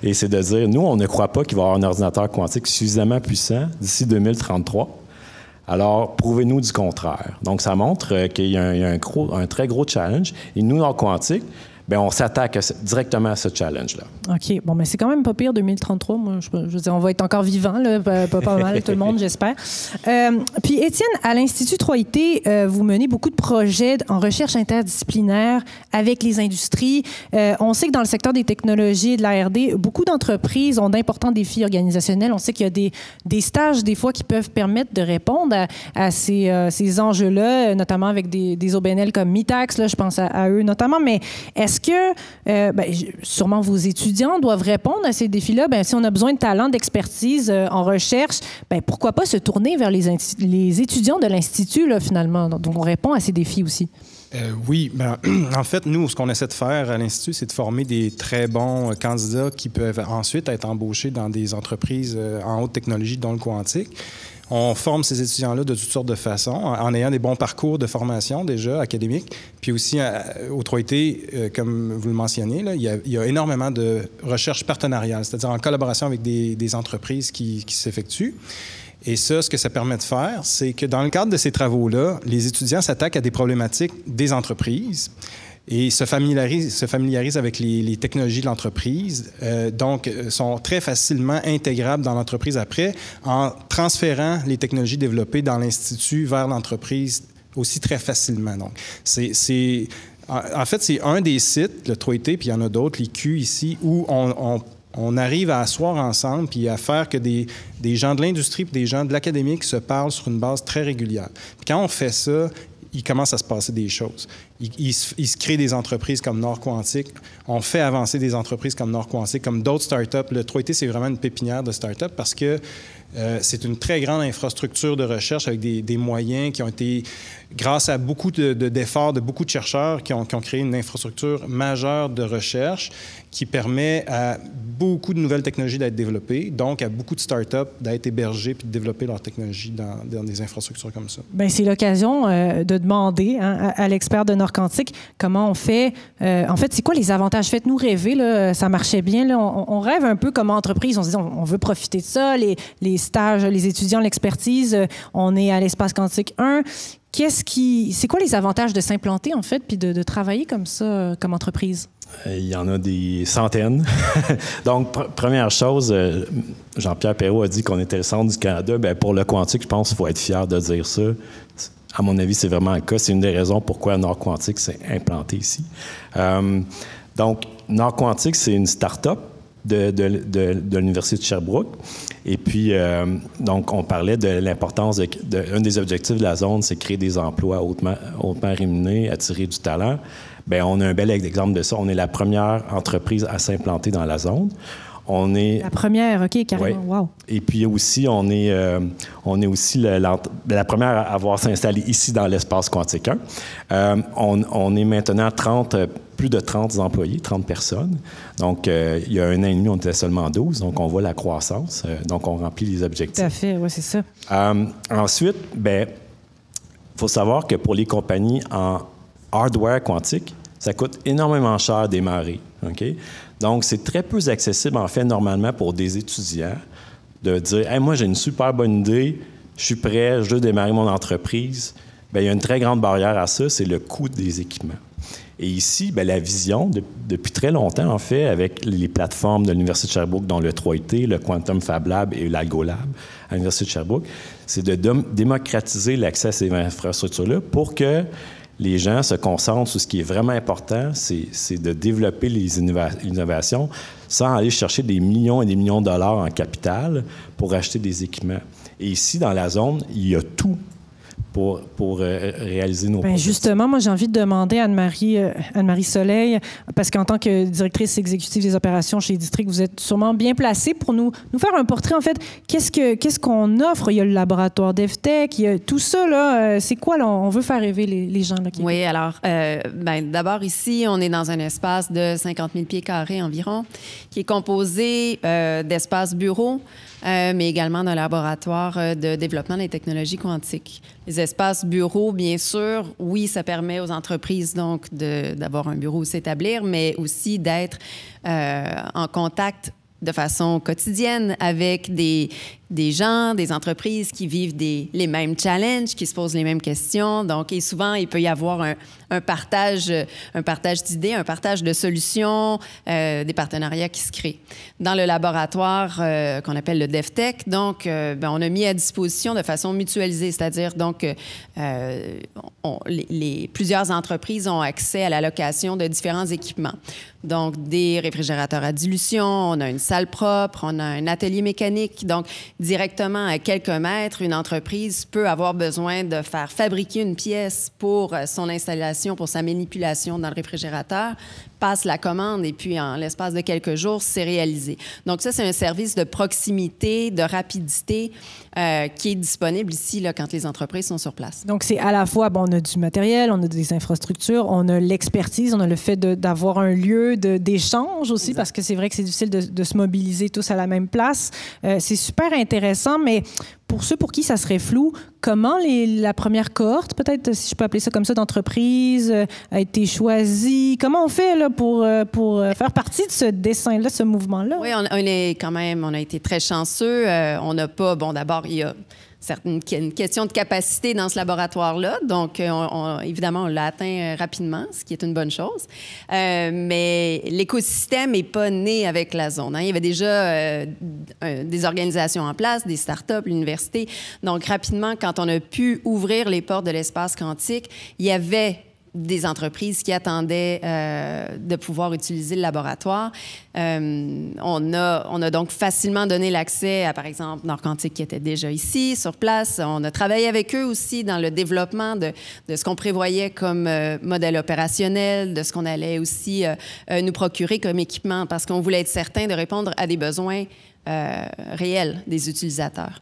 et c'est de dire, nous, on ne croit pas qu'il va y avoir un ordinateur quantique suffisamment puissant d'ici 2033. Alors, prouvez-nous du contraire. Donc, ça montre qu'il y a un très gros challenge. Et nous, en quantique, bien, on s'attaque directement à ce challenge-là. OK. Bon, mais c'est quand même pas pire, 2033. Moi, je veux dire, on va être encore vivant, là, pas mal, tout le monde, j'espère. Puis, Étienne, à l'Institut 3IT, vous menez beaucoup de projets en recherche interdisciplinaire avec les industries. On sait que dans le secteur des technologies et de la R&D, beaucoup d'entreprises ont d'importants défis organisationnels. On sait qu'il y a des stages, des fois, qui peuvent permettre de répondre à ces enjeux-là, notamment avec des OBNL comme Mitax, là, je pense à eux notamment. Mais est-ce que, sûrement vos étudiants doivent répondre à ces défis-là? Bien, si on a besoin de talent, d'expertise en recherche, bien, pourquoi pas se tourner vers les étudiants de l'Institut, là, finalement? Donc, on répond à ces défis aussi. Oui, ben, en fait, nous, ce qu'on essaie de faire à l'Institut, c'est de former des très bons candidats qui peuvent ensuite être embauchés dans des entreprises en haute technologie, dont le quantique. On forme ces étudiants-là de toutes sortes de façons, en ayant des bons parcours de formation déjà académiques, puis aussi au 3IT, comme vous le mentionnez, là, il y a énormément de recherche partenariale, c'est-à-dire en collaboration avec des entreprises qui s'effectuent. Et ça, ce que ça permet de faire, c'est que dans le cadre de ces travaux-là, les étudiants s'attaquent à des problématiques des entreprises et se familiarisent avec les technologies de l'entreprise, donc sont très facilement intégrables dans l'entreprise après en transférant les technologies développées dans l'Institut vers l'entreprise aussi très facilement. Donc, en fait, c'est un des sites, le 3IT, puis il y en a d'autres, les Q ici, où on arrive à asseoir ensemble puis à faire que des gens de l'industrie puis des gens de l'académique se parlent sur une base très régulière. Puis quand on fait ça, il commence à se passer des choses. Il se crée des entreprises comme Nord Quantique. On fait avancer des entreprises comme Nord Quantique, comme d'autres startups. Le 3IT, c'est vraiment une pépinière de startups parce que c'est une très grande infrastructure de recherche avec des moyens qui ont été, grâce à beaucoup d'efforts de beaucoup de chercheurs qui ont créé une infrastructure majeure de recherche qui permet à beaucoup de nouvelles technologies d'être développées, donc à beaucoup de startups d'être hébergées puis de développer leur technologie dans des infrastructures comme ça. Bien, c'est l'occasion de demander à l'expert de Nord Quantique comment on fait. En fait, c'est quoi les avantages? Faites-nous rêver, là, ça marchait bien. Là, on rêve un peu comme entreprise. On se dit, on veut profiter de ça, les stages, les étudiants, l'expertise. On est à l'espace quantique 1. C'est quoi les avantages de s'implanter, en fait, puis de travailler comme ça, comme entreprise? Il y en a des centaines. Donc, première chose, Jean-Pierre Perrault a dit qu'on était le centre du Canada. Bien, pour le quantique, je pense qu'il faut être fier de dire ça. À mon avis, c'est vraiment le cas. C'est une des raisons pourquoi Nord Quantique s'est implanté ici. Donc, Nord Quantique, c'est une start-up de l'Université de Sherbrooke. Et puis, donc, on parlait de l'importance un des objectifs de la zone, c'est créer des emplois hautement rémunérés, attirer du talent. Bien, on a un bel exemple de ça. On est la première entreprise à s'implanter dans la zone. On est la première, OK, carrément. Oui. Wow. Et puis aussi, on est aussi la première à avoir s'installé ici dans l'espace quantique 1. On est maintenant plus de 30 employés, 30 personnes. Donc, il y a 1 an et demi, on était seulement 12. Donc, on voit la croissance. Donc, on remplit les objectifs. Tout à fait, oui, c'est ça. Ensuite, bien, il faut savoir que pour les compagnies en hardware quantique, ça coûte énormément cher à démarrer. OK? Donc, c'est très peu accessible, en fait, normalement, pour des étudiants de dire hey, « moi, j'ai une super bonne idée, je suis prêt, je veux démarrer mon entreprise. » Bien, il y a une très grande barrière à ça, c'est le coût des équipements. Et ici, bien, la vision, depuis très longtemps, en fait, avec les plateformes de l'Université de Sherbrooke, dont le 3IT, le Quantum Fab Lab et l'Algo Lab à l'Université de Sherbrooke, c'est de démocratiser l'accès à ces infrastructures-là pour que les gens se concentrent sur ce qui est vraiment important, c'est de développer les innovations sans aller chercher des millions et des millions de dollars en capital pour acheter des équipements. Et ici, dans la zone, il y a tout pour réaliser nos projets. Justement, moi, j'ai envie de demander à Anne-Marie Soleil, parce qu'en tant que directrice exécutive des opérations chez District, vous êtes sûrement bien placée pour nous faire un portrait. En fait, qu'est-ce qu'on offre? Il y a le laboratoire DevTech, il y a tout ça, là. C'est quoi, là? On veut faire rêver les gens, là. Oui, alors, d'abord, ici, on est dans un espace de 50 000 pieds carrés environ, qui est composé d'espaces bureaux, mais également d'un laboratoire de développement des technologies quantiques. Les espaces bureaux, bien sûr, oui, ça permet aux entreprises donc d'avoir un bureau où s'établir, mais aussi d'être en contact de façon quotidienne avec des gens, des entreprises qui vivent les mêmes challenges, qui se posent les mêmes questions. Donc, et souvent, il peut y avoir un partage d'idées, un partage de solutions, des partenariats qui se créent. Dans le laboratoire qu'on appelle le DevTech, donc, on a mis à disposition de façon mutualisée, c'est-à-dire donc plusieurs entreprises ont accès à la location de différents équipements. Donc, des réfrigérateurs à dilution, on a une salle propre, on a un atelier mécanique. Donc, directement à quelques mètres, une entreprise peut avoir besoin de faire fabriquer une pièce pour son installation, pour sa manipulation dans le réfrigérateur, passe la commande et puis en l'espace de quelques jours, c'est réalisé. Donc ça, c'est un service de proximité, de rapidité qui est disponible ici là, quand les entreprises sont sur place. Donc c'est à la fois, on a du matériel, on a des infrastructures, on a l'expertise, on a le fait d'avoir un lieu d'échange aussi, exact, parce que c'est vrai que c'est difficile de se mobiliser tous à la même place. C'est super intéressant, mais pour ceux pour qui ça serait flou, comment la première cohorte, peut-être si je peux appeler ça comme ça, d'entreprise a été choisie? Comment on fait là, pour faire partie de ce dessin-là, ce mouvement-là? Oui, on a été très chanceux. On n'a pas, d'abord, il y a une question de capacité dans ce laboratoire-là. Donc, évidemment, on l'a atteint rapidement, ce qui est une bonne chose. Mais l'écosystème n'est pas né avec la zone. Il y avait déjà des organisations en place, des startups, l'université. Donc, rapidement, quand on a pu ouvrir les portes de l'espace quantique, il y avait des entreprises qui attendaient de pouvoir utiliser le laboratoire. On a donc facilement donné l'accès à, par exemple, Nord Quantique qui était déjà ici, sur place. On a travaillé avec eux aussi dans le développement de ce qu'on prévoyait comme modèle opérationnel, de ce qu'on allait aussi nous procurer comme équipement, parce qu'on voulait être certain de répondre à des besoins réels des utilisateurs.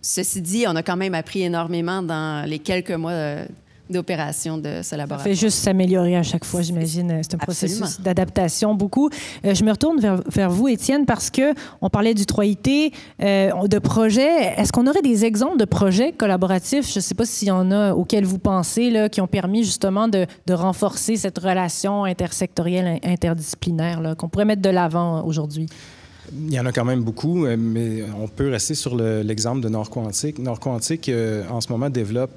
Ceci dit, on a quand même appris énormément dans les quelques mois d'opération de ce laboratoire. Ça fait juste s'améliorer à chaque fois, j'imagine. C'est un processus d'adaptation, beaucoup. Je me retourne vers vous, Étienne, parce qu'on parlait du 3IT, de projets. Est-ce qu'on aurait des exemples de projets collaboratifs, je ne sais pas s'il y en a auxquels vous pensez, là, qui ont permis justement de renforcer cette relation intersectorielle, interdisciplinaire, là, qu'on pourrait mettre de l'avant aujourd'hui? Il y en a quand même beaucoup, mais on peut rester sur l'exemple de Nord Quantique. Nord Quantique, en ce moment, développe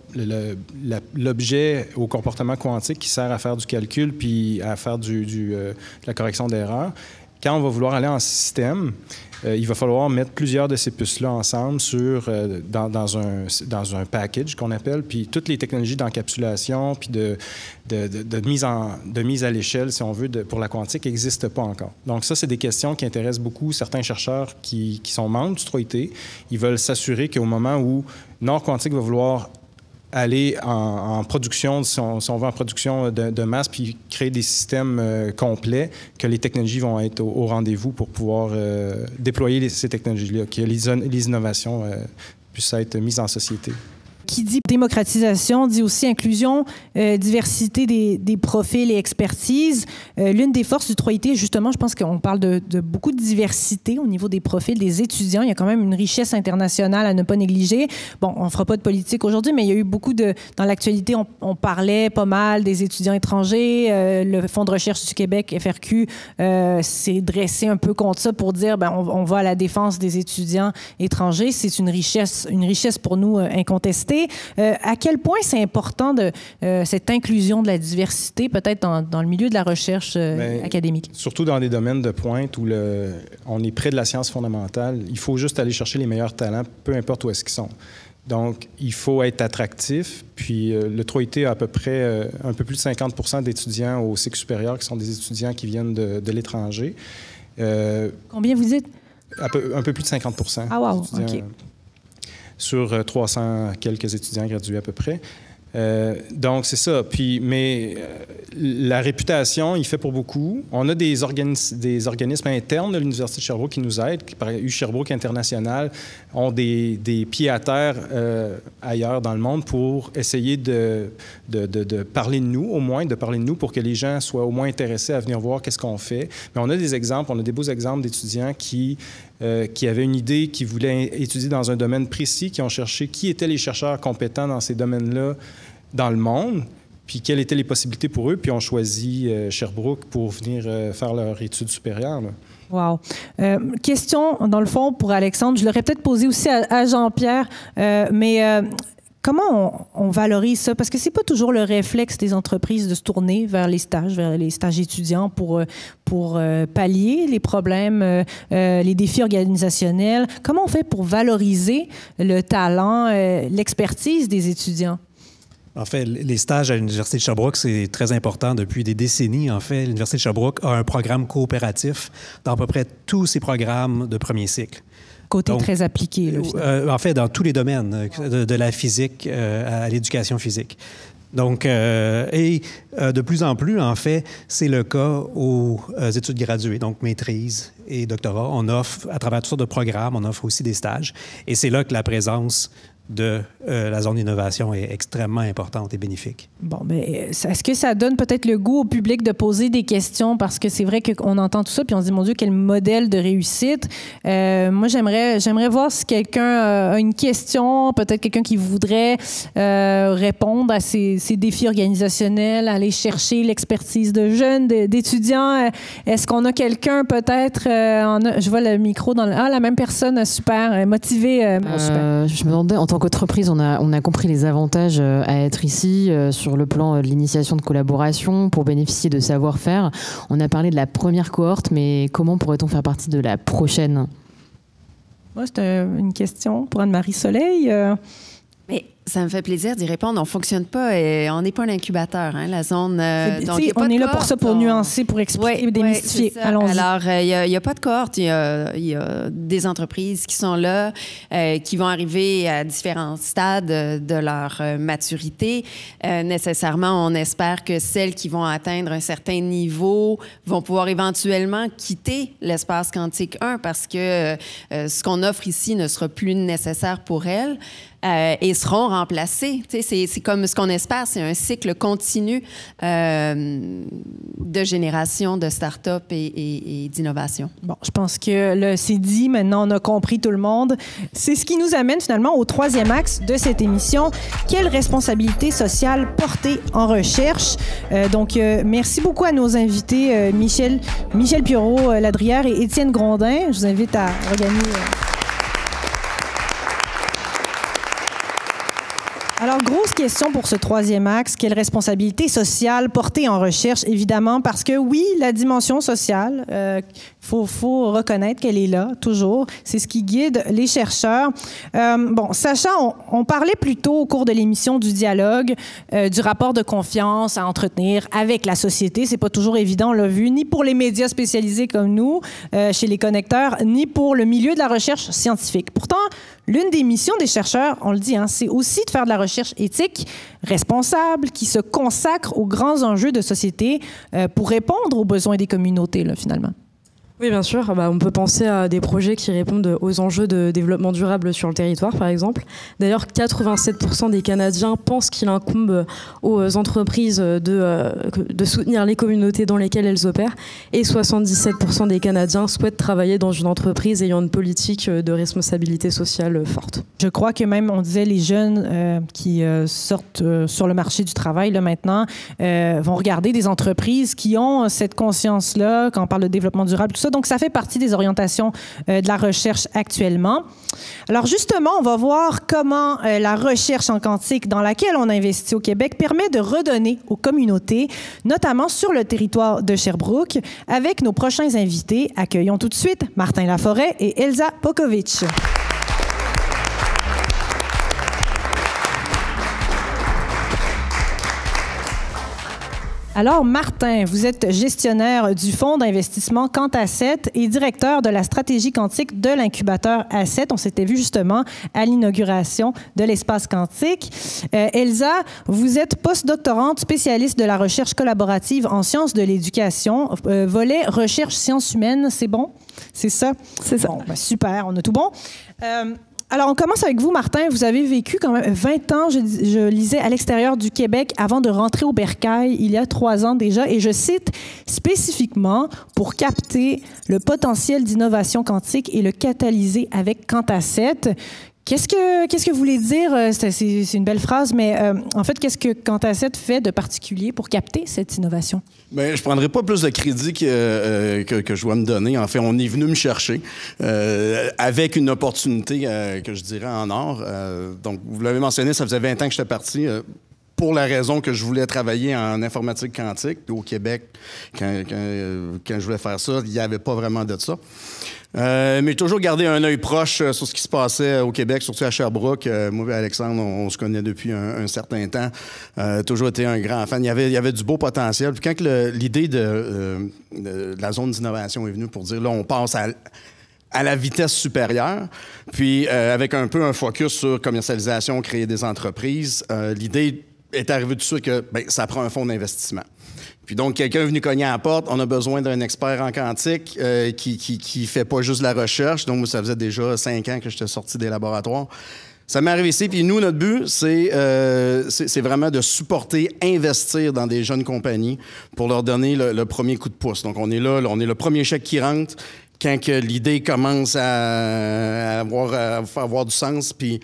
l'objet au comportement quantique qui sert à faire du calcul puis à faire de la correction d'erreurs. Quand on va vouloir aller en système, il va falloir mettre plusieurs de ces puces-là ensemble dans un package qu'on appelle, puis toutes les technologies d'encapsulation puis de mise à l'échelle, si on veut, pour la quantique n'existent pas encore. Donc ça, c'est des questions qui intéressent beaucoup certains chercheurs qui sont membres du 3IT. Ils veulent s'assurer qu'au moment où Nord Quantique va vouloir aller en production, si on veut, en production de masse, puis créer des systèmes complets, que les technologies vont être au rendez-vous pour pouvoir déployer ces technologies-là, que les innovations puissent être mises en société. Qui dit démocratisation, dit aussi inclusion, diversité des profils et expertises. L'une des forces du 3IT, justement, je pense qu'on parle de beaucoup de diversité au niveau des profils des étudiants. Il y a quand même une richesse internationale à ne pas négliger. Bon, on ne fera pas de politique aujourd'hui, mais il y a eu beaucoup dans l'actualité, on parlait pas mal des étudiants étrangers. Le Fonds de recherche du Québec, FRQ, s'est dressé un peu contre ça pour dire, on va à la défense des étudiants étrangers. C'est une richesse pour nous incontestée. À quel point c'est important cette inclusion de la diversité, peut-être dans le milieu de la recherche académique? Surtout dans des domaines de pointe où on est près de la science fondamentale, il faut juste aller chercher les meilleurs talents, peu importe où est-ce qu'ils sont. Donc, il faut être attractif. Puis, le 3IT a à peu près un peu plus de 50% d'étudiants au cycle supérieur qui sont des étudiants qui viennent de l'étranger. Combien vous dites? Un peu plus de 50%. Ah, wow, OK. Sur 300 quelques étudiants gradués à peu près. Donc, c'est ça. Puis, mais la réputation, il fait pour beaucoup. On a des organismes internes de l'Université de Sherbrooke qui nous aident. Par exemple, Sherbrooke International ont des pieds à terre ailleurs dans le monde pour essayer de parler de nous, au moins, de parler de nous pour que les gens soient au moins intéressés à venir voir qu'est-ce qu'on fait. Mais on a des exemples, on a des beaux exemples d'étudiants qui avaient une idée, qui voulaient étudier dans un domaine précis, qui ont cherché qui étaient les chercheurs compétents dans ces domaines-là dans le monde, puis quelles étaient les possibilités pour eux, puis ont choisi Sherbrooke pour venir faire leur étude supérieure. Là. Wow. Question, dans le fond, pour Alexandre. Je l'aurais peut-être posée aussi à Jean-Pierre, mais comment on valorise ça? Parce que c'est pas toujours le réflexe des entreprises de se tourner vers les stages étudiants pour pallier les problèmes, les défis organisationnels. Comment on fait pour valoriser le talent, l'expertise des étudiants? En fait, les stages à l'Université de Sherbrooke, c'est très important depuis des décennies. En fait, l'Université de Sherbrooke a un programme coopératif dans à peu près tous ses programmes de premier cycle. Côté très appliqué, là, en fait, dans tous les domaines, de la physique à l'éducation physique. Donc, de plus en plus, en fait, c'est le cas aux études graduées, donc maîtrise et doctorat. On offre, à travers toutes sortes de programmes, on offre aussi des stages. Et c'est là que la présence de la zone d'innovation est extrêmement importante et bénéfique. Bon, mais est-ce que ça donne peut-être le goût au public de poser des questions? Parce que c'est vrai qu'on entend tout ça, puis on se dit, mon Dieu, quel modèle de réussite. Moi, j'aimerais voir si quelqu'un a une question, peut-être quelqu'un qui voudrait répondre à ces défis organisationnels, aller chercher l'expertise de jeunes, d'étudiants. Est-ce qu'on a quelqu'un, peut-être, je vois le micro dans la même personne, super, motivée. Super. Je me demandais, en tant qu'entreprise, on a compris les avantages à être ici sur le plan de l'initiation de collaboration pour bénéficier de savoir-faire. On a parlé de la première cohorte, mais comment pourrait-on faire partie de la prochaine? Moi, c'est une question pour Anne-Marie Soleil. Mais ça me fait plaisir d'y répondre. On ne fonctionne pas, on n'est pas un incubateur, hein, la zone. Donc, on est là pour ça, pour nuancer, pour expliquer, démystifier. Allons-y. Alors, il n'y a pas de cohorte. Il y a des entreprises qui sont là, qui vont arriver à différents stades de leur maturité. Nécessairement, on espère que celles qui vont atteindre un certain niveau vont pouvoir éventuellement quitter l'espace quantique 1 parce que ce qu'on offre ici ne sera plus nécessaire pour elles. Et seront remplacés. C'est comme ce qu'on espère, c'est un cycle continu de génération de start-up et d'innovation. Bon, je pense que c'est dit, maintenant on a compris tout le monde. C'est ce qui nous amène finalement au troisième axe de cette émission. Quelle responsabilité sociale porter en recherche? Merci beaucoup à nos invités, Michel Pierrot-Ladrière et Étienne Grondin. Je vous invite à regagner... Alors, grosse question pour ce troisième axe. Quelle responsabilité sociale porter en recherche? Évidemment, parce que oui, la dimension sociale, faut reconnaître qu'elle est là, toujours. C'est ce qui guide les chercheurs. Sacha, on parlait plus tôt au cours de l'émission du dialogue, du rapport de confiance à entretenir avec la société. C'est pas toujours évident, on l'a vu, ni pour les médias spécialisés comme nous, chez les connecteurs, ni pour le milieu de la recherche scientifique. Pourtant, l'une des missions des chercheurs, on le dit, c'est aussi de faire de la recherche éthique, responsable, qui se consacre aux grands enjeux de société pour répondre aux besoins des communautés, là, finalement. Oui, bien sûr. On peut penser à des projets qui répondent aux enjeux de développement durable sur le territoire, par exemple. D'ailleurs, 87% des Canadiens pensent qu'il incombe aux entreprises de soutenir les communautés dans lesquelles elles opèrent. Et 77% des Canadiens souhaitent travailler dans une entreprise ayant une politique de responsabilité sociale forte. Je crois que même, on disait, les jeunes qui sortent sur le marché du travail là, maintenant vont regarder des entreprises qui ont cette conscience-là, quand on parle de développement durable, tout ça. Donc, ça fait partie des orientations de la recherche actuellement. Alors, justement, on va voir comment la recherche en quantique dans laquelle on investit au Québec permet de redonner aux communautés, notamment sur le territoire de Sherbrooke. Avec nos prochains invités, accueillons tout de suite Martin Laforêt et Elsa Pokovic. Alors, Martin, vous êtes gestionnaire du fonds d'investissement Quant-Asset et directeur de la stratégie quantique de l'incubateur Asset. On s'était vu justement à l'inauguration de l'espace quantique. Elsa, vous êtes postdoctorante spécialiste de la recherche collaborative en sciences de l'éducation, volet recherche sciences humaines, c'est bon? C'est ça? C'est ça. Bon, ben super, on a tout bon. Alors, on commence avec vous, Martin. Vous avez vécu quand même 20 ans, je lisais, à l'extérieur du Québec avant de rentrer au Bercail il y a 3 ans déjà. Et je cite spécifiquement pour capter le potentiel d'innovation quantique et le catalyser avec Quant-Asset. Qu'est-ce que vous voulez dire? C'est une belle phrase, mais en fait, qu'est-ce que Quant-Asset fait de particulier pour capter cette innovation? Bien, je ne prendrai pas plus de crédit que je dois me donner. En fait, on est venu me chercher avec une opportunité que je dirais en or. Donc, vous l'avez mentionné, ça faisait 20 ans que j'étais parti. Pour la raison que je voulais travailler en informatique quantique. Puis au Québec, quand je voulais faire ça, il n'y avait pas vraiment de ça. Mais j'ai toujours gardé un œil proche sur ce qui se passait au Québec, surtout à Sherbrooke. Moi et Alexandre, on se connaît depuis un certain temps. Toujours été un grand fan. Il y avait du beau potentiel. Puis quand l'idée de la zone d'innovation est venue pour dire, là, on passe à la vitesse supérieure, puis avec un peu un focus sur commercialisation, créer des entreprises, l'idée est arrivée tout de suite que ça prend un fonds d'investissement. Puis donc, quelqu'un est venu cogner à la porte. On a besoin d'un expert en quantique qui fait pas juste la recherche. Donc, moi, ça faisait déjà 5 ans que j'étais sorti des laboratoires. Ça m'est arrivé ici. Puis nous, notre but, c'est vraiment de supporter, investir dans des jeunes compagnies pour leur donner le premier coup de pouce. Donc, on est là, on est le premier chèque qui rentre quand que l'idée commence à faire avoir du sens. Puis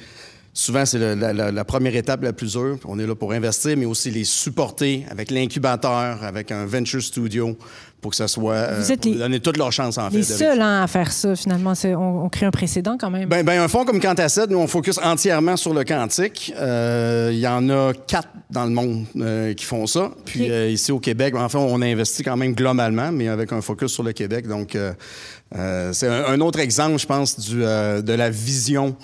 souvent, c'est la première étape la plus dure. On est là pour investir, mais aussi les supporter avec l'incubateur, avec un venture studio, pour que ça soit... donner toutes leurs chances, en fait. Les seuls à faire ça, finalement. On crée un précédent, quand même. Ben, un fonds comme Quant-Asset, nous, on focus entièrement sur le quantique. Il y en a 4 dans le monde qui font ça. Puis ici, au Québec, enfin, on investit quand même globalement, mais avec un focus sur le Québec. Donc, c'est un autre exemple, je pense, de la vision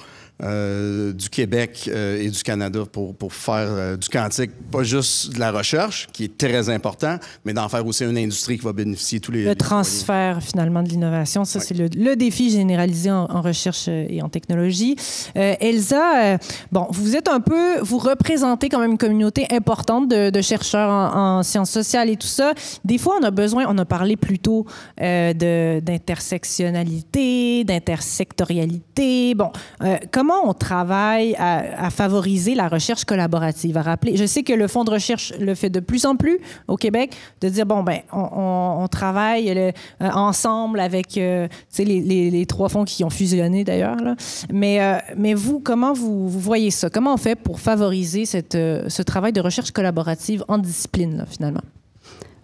du Québec et du Canada pour faire du quantique, pas juste de la recherche, qui est très important, mais d'en faire aussi une industrie qui va bénéficier tous les... Le transfert, finalement, de l'innovation, ça, c'est le défi généralisé en recherche et en technologie. Elsa, bon, vous représentez quand même une communauté importante de chercheurs en sciences sociales et tout ça. Des fois, on a parlé plutôt d'intersectionnalité, d'intersectorialité. Bon, comment on travaille à favoriser la recherche collaborative, à rappeler. Je sais que le fonds de recherche le fait de plus en plus au Québec, de dire, bon, ben, on travaille ensemble avec les 3 fonds qui ont fusionné d'ailleurs. Mais vous, comment vous voyez ça? Comment on fait pour favoriser ce travail de recherche collaborative en discipline, là, finalement?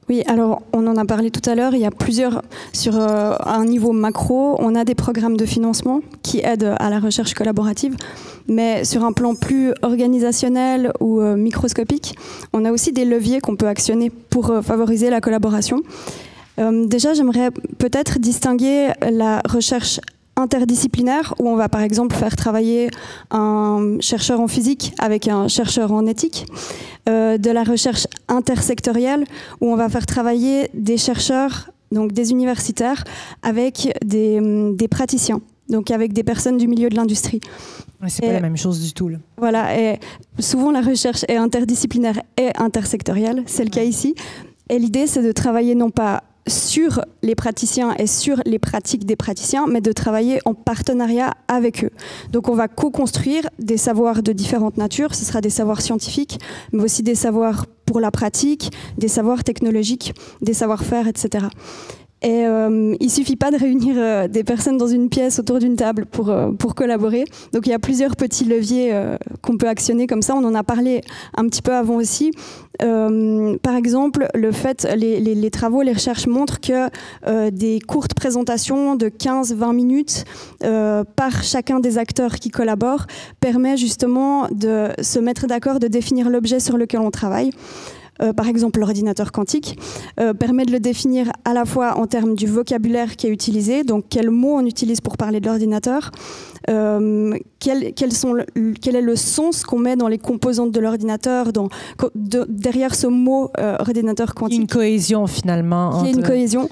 Oui, alors on en a parlé tout à l'heure, il y a plusieurs, sur un niveau macro, on a des programmes de financement qui aident à la recherche collaborative, mais sur un plan plus organisationnel ou microscopique, on a aussi des leviers qu'on peut actionner pour favoriser la collaboration. Déjà, j'aimerais peut-être distinguer la recherche interdisciplinaire, où on va par exemple faire travailler un chercheur en physique avec un chercheur en éthique, de la recherche intersectorielle, où on va faire travailler des chercheurs, donc des universitaires, avec des praticiens, donc avec des personnes du milieu de l'industrie. C'est pas la même chose du tout, là. Voilà, et souvent la recherche est interdisciplinaire et intersectorielle, c'est le cas ici. Et l'idée, c'est de travailler non pas sur les praticiens et sur les pratiques des praticiens, mais de travailler en partenariat avec eux. Donc on va co-construire des savoirs de différentes natures, ce sera des savoirs scientifiques, mais aussi des savoirs pour la pratique, des savoirs technologiques, des savoir-faire, etc. Et il suffit pas de réunir des personnes dans une pièce autour d'une table pour collaborer. Donc il y a plusieurs petits leviers qu'on peut actionner comme ça. On en a parlé un petit peu avant aussi. Par exemple, les travaux, les recherches montrent que des courtes présentations de 15-20 minutes par chacun des acteurs qui collaborent permet justement de se mettre d'accord, de définir l'objet sur lequel on travaille. Par exemple, l'ordinateur quantique permet de le définir à la fois en termes du vocabulaire qui est utilisé, donc quels mots on utilise pour parler de l'ordinateur, quel est le sens qu'on met dans les composantes de l'ordinateur, derrière ce mot ordinateur quantique. Une cohésion finalement. Il y a une cohésion.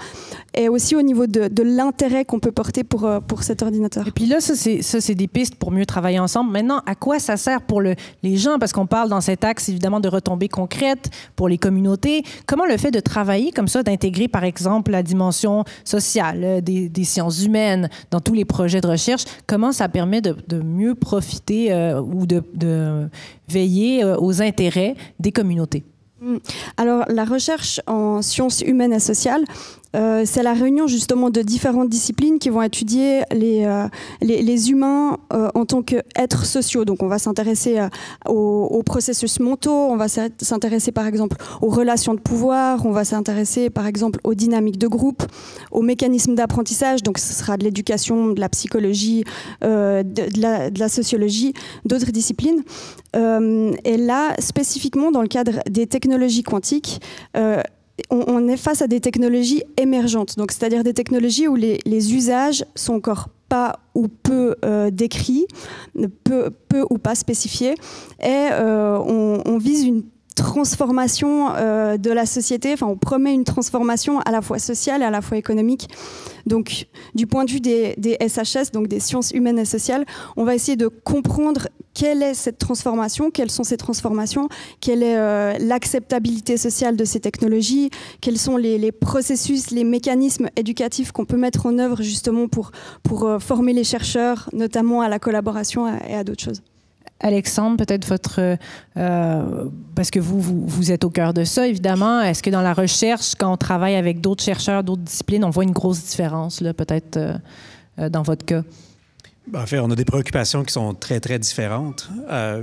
Et aussi au niveau de l'intérêt qu'on peut porter pour cet ordinateur. Et puis là, ça, c'est des pistes pour mieux travailler ensemble. Maintenant, à quoi ça sert pour les gens? Parce qu'on parle dans cet axe, évidemment, de retombées concrètes pour les communautés. Comment le fait de travailler comme ça, d'intégrer, par exemple, la dimension sociale, des sciences humaines dans tous les projets de recherche, comment ça permet de mieux profiter ou de veiller aux intérêts des communautés? Alors, la recherche en sciences humaines et sociales, c'est la réunion justement de différentes disciplines qui vont étudier les humains en tant qu'êtres sociaux. Donc on va s'intéresser aux processus mentaux, on va s'intéresser par exemple aux relations de pouvoir, on va s'intéresser par exemple aux dynamiques de groupe, aux mécanismes d'apprentissage, donc ce sera de l'éducation, de la psychologie, de la sociologie, d'autres disciplines. Et là, spécifiquement dans le cadre des technologies quantiques, on est face à des technologies émergentes, donc c'est-à-dire des technologies où les usages sont encore pas ou peu décrits, peu ou pas spécifiés, et on vise une transformation de la société, enfin on promet une transformation à la fois sociale et à la fois économique. Donc du point de vue des SHS, donc des sciences humaines et sociales, on va essayer de comprendre quelle est cette transformation, quelles sont ces transformations, quelle est l'acceptabilité sociale de ces technologies, quels sont les processus, les mécanismes éducatifs qu'on peut mettre en œuvre justement pour former les chercheurs, notamment à la collaboration et à d'autres choses. Alexandre, peut-être parce que vous êtes au cœur de ça, évidemment. Est-ce que dans la recherche, quand on travaille avec d'autres chercheurs, d'autres disciplines, on voit une grosse différence, là, peut-être dans votre cas? En fait, on a des préoccupations qui sont très, très différentes.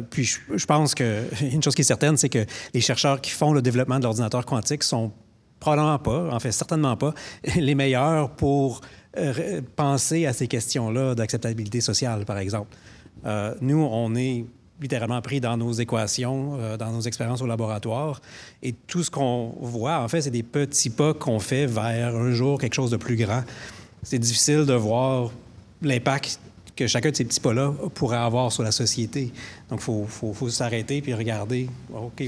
Puis je pense qu'une chose qui est certaine, c'est que les chercheurs qui font le développement de l'ordinateur quantique sont probablement pas, en fait certainement pas, les meilleurs pour penser à ces questions-là d'acceptabilité sociale, par exemple. Nous, on est littéralement pris dans nos équations, dans nos expériences au laboratoire. Et tout ce qu'on voit, en fait, c'est des petits pas qu'on fait vers un jour quelque chose de plus grand. C'est difficile de voir l'impact que chacun de ces petits pas-là pourrait avoir sur la société. Donc, il faut s'arrêter puis regarder, OK,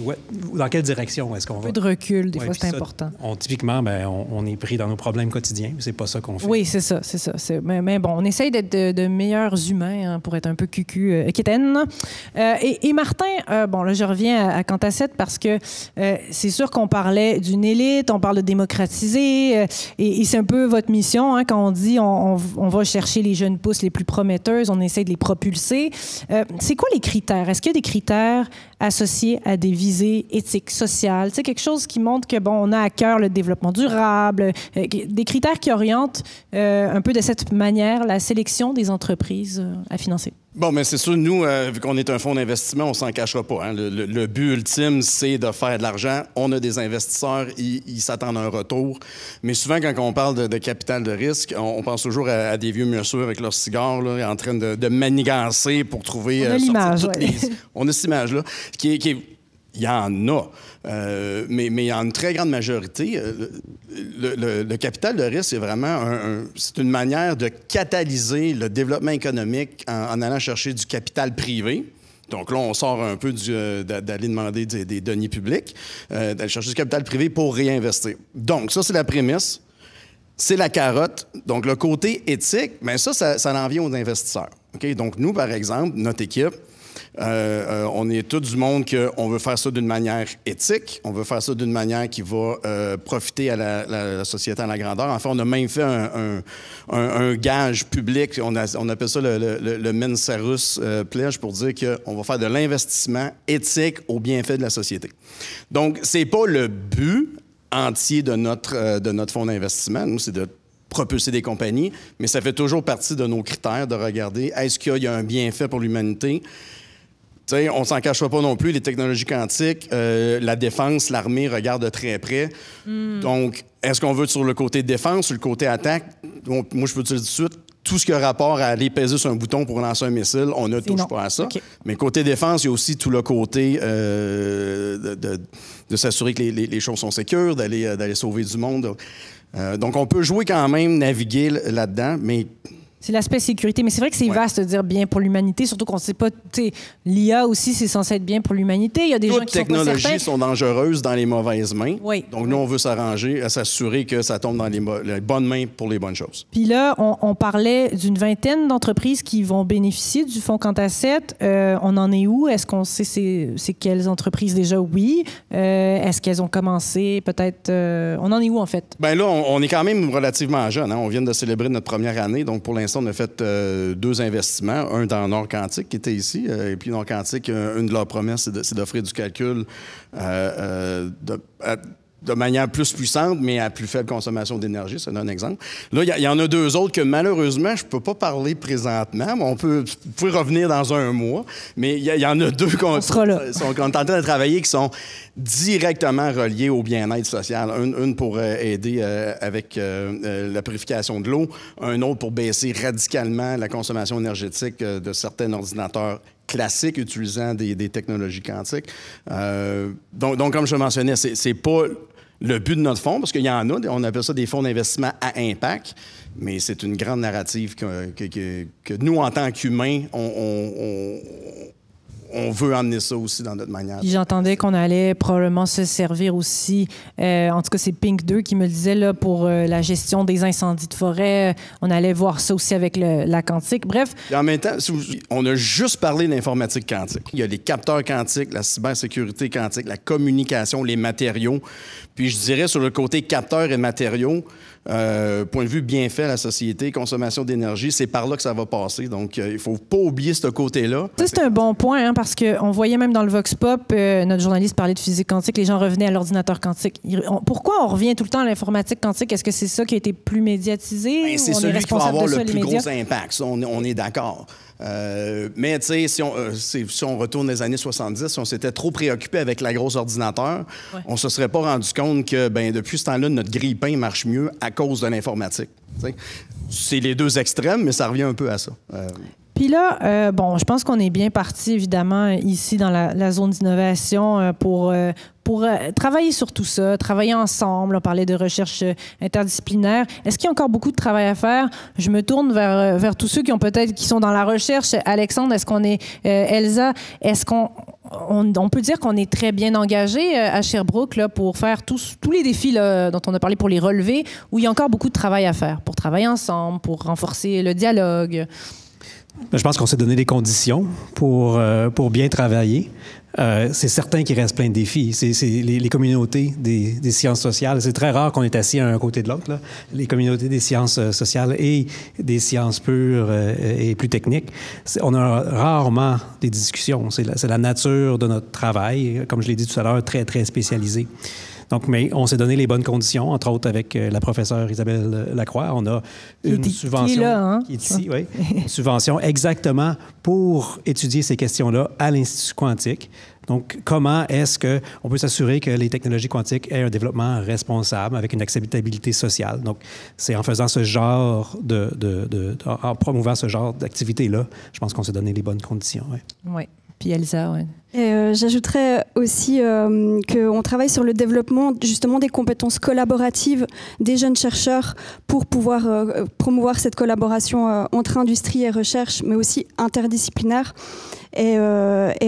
dans quelle direction est-ce qu'on va? Un peu de recul, des fois, c'est important. Typiquement, on est pris dans nos problèmes quotidiens. C'est pas ça qu'on fait. Oui, c'est ça. Mais bon, on essaye d'être de meilleurs humains pour être un peu quétaine. Et Martin, là, je reviens à Quantacet parce que c'est sûr qu'on parlait d'une élite, on parle de démocratiser, et c'est un peu votre mission, quand on dit on va chercher les jeunes pousses les plus prometteuses, on essaie de les propulser. C'est quoi les critères? Est-ce qu'il y a des critères associés à des visées éthiques, sociales? C'est quelque chose qui montre que, on a à cœur le développement durable, des critères qui orientent un peu de cette manière la sélection des entreprises à financer. Bon, mais c'est sûr, nous, vu qu'on est un fonds d'investissement, on s'en cachera pas. Hein. Le but ultime, c'est de faire de l'argent. On a des investisseurs, ils s'attendent à un retour. Mais souvent, quand on parle de capital de risque, on pense toujours à des vieux messieurs avec leur cigare, là, en train de manigancer pour trouver... On a l'image, On a cette image-là, qui est il y en a, mais il y a une très grande majorité. Le capital de risque, c'est vraiment c'est une manière de catalyser le développement économique en allant chercher du capital privé. Donc là, on sort un peu d'aller demander des deniers publics, d'aller chercher du capital privé pour réinvestir. Donc ça, c'est la prémisse. C'est la carotte. Donc le côté éthique, bien ça en vient aux investisseurs. Okay? Donc nous, par exemple, notre équipe, on est tout du monde qu'on veut faire ça d'une manière éthique, on veut faire ça d'une manière qui va profiter à la société en la grandeur. En fait, on a même fait un gage public, on appelle ça le Mensarus Pledge, pour dire qu'on va faire de l'investissement éthique au bienfait de la société. Donc, c'est pas le but entier de notre fonds d'investissement. Nous, c'est de propulser des compagnies, mais ça fait toujours partie de nos critères de regarder est-ce qu'il y a un bienfait pour l'humanité. T'sais, on ne s'en cachera pas non plus, les technologies quantiques, la défense, l'armée regardent de très près. Donc, est-ce qu'on veut être sur le côté défense, sur le côté attaque? Moi, je peux te dire tout de suite, tout ce qui a rapport à aller peser sur un bouton pour lancer un missile, on ne touche pas à ça. Okay. Mais côté défense, il y a aussi tout le côté de s'assurer que les choses sont sécures, d'aller sauver du monde. Donc, on peut jouer quand même, naviguer là-dedans, mais C'est l'aspect sécurité, mais c'est vrai que c'est vaste de dire bien pour l'humanité, surtout qu'on ne sait pas, l'IA aussi, c'est censé être bien pour l'humanité. Il y a des gens qui sont pas certains. Toutes les technologies sont dangereuses dans les mauvaises mains. Oui. Donc, nous, on veut s'arranger à s'assurer que ça tombe dans les bonnes mains pour les bonnes choses. Puis là, on parlait d'une vingtaine d'entreprises qui vont bénéficier du fonds Quant-à-7. On en est où? Est-ce qu'on sait c'est quelles entreprises déjà? Oui. Est-ce qu'elles ont commencé? Peut-être... on en est où, en fait? Bien là, on est quand même relativement jeune. Hein? On vient de célébrer notre première année. Donc, pour l'instant, on a fait 2 investissements. Un dans Nord Quantique, qui était ici. Et puis, Nord Quantique, une de leurs promesses, c'est d'offrir du calcul de manière plus puissante, mais à plus faible consommation d'énergie. Ça donne un exemple. Là, il y en a 2 autres que, malheureusement, je ne peux pas parler présentement. Vous pouvez revenir dans un mois. Mais il y en a 2 qu'on est en train de travailler qui sont directement reliés au bien-être social. Une pour aider avec la purification de l'eau. Un autre pour baisser radicalement la consommation énergétique de certains ordinateurs classiques utilisant des technologies quantiques. Donc, comme je le mentionnais, c'est pas le but de notre fonds, parce qu'il y en a, on appelle ça des fonds d'investissement à impact, mais c'est une grande narrative que nous, en tant qu'humains, on veut emmener ça aussi dans notre manière. J'entendais qu'on allait probablement se servir aussi, en tout cas c'est Pink 2 qui me le disait, là, pour la gestion des incendies de forêt. On allait voir ça aussi avec la quantique. Bref. Et en même temps, on a juste parlé de l'informatique quantique. Il y a les capteurs quantiques, la cybersécurité quantique, la communication, les matériaux. Puis je dirais sur le côté capteurs et matériaux, point de vue bien fait à la société, consommation d'énergie, c'est par là que ça va passer. Donc, il ne faut pas oublier ce côté-là. Ça, c'est un bon point, hein, parce qu'on voyait même dans le Vox Pop, notre journaliste parlait de physique quantique, les gens revenaient à l'ordinateur quantique. Pourquoi on revient tout le temps à l'informatique quantique? Est-ce que c'est ça qui a été plus médiatisé? Bien, c'est celui qui va avoir le plus gros impact. Ça, on est d'accord. Mais tu sais, si on retourne les années 70, si on s'était trop préoccupé avec la grosse ordinateur, on se serait pas rendu compte que depuis ce temps-là, notre grille-pain marche mieux à cause de l'informatique. C'est les 2 extrêmes, mais ça revient un peu à ça. Puis là, je pense qu'on est bien parti, évidemment, ici dans la zone d'innovation pour travailler sur tout ça, travailler ensemble. On parlait de recherche interdisciplinaire. Est-ce qu'il y a encore beaucoup de travail à faire? Je me tourne vers tous ceux qui sont dans la recherche. Alexandre, est-ce qu'on est... Elsa, est-ce on peut dire qu'on est très bien engagé à Sherbrooke là, pour faire tous les défis là, dont on a parlé, pour les relever, ou il y a encore beaucoup de travail à faire pour travailler ensemble, pour renforcer le dialogue? Je pense qu'on s'est donné les conditions pour bien travailler. C'est certain qu'il reste plein de défis. C'est les communautés des sciences sociales. C'est très rare qu'on est assis à un côté de l'autre, là. Les communautés des sciences sociales et des sciences pures et plus techniques. On a rarement des discussions. C'est la nature de notre travail, comme je l'ai dit tout à l'heure, très, très spécialisé. Donc, mais on s'est donné les bonnes conditions, entre autres avec la professeure Isabelle Lacroix. On a une subvention qui est ici, oui, une subvention exactement pour étudier ces questions-là à l'Institut quantique. Donc, comment est-ce qu'on peut s'assurer que les technologies quantiques aient un développement responsable avec une acceptabilité sociale? Donc, c'est en faisant ce genre en promouvant ce genre d'activité-là, je pense qu'on s'est donné les bonnes conditions. Oui. Puis Elsa, oui. J'ajouterais aussi qu'on travaille sur le développement justement des compétences collaboratives des jeunes chercheurs pour pouvoir promouvoir cette collaboration entre industrie et recherche, mais aussi interdisciplinaire. Et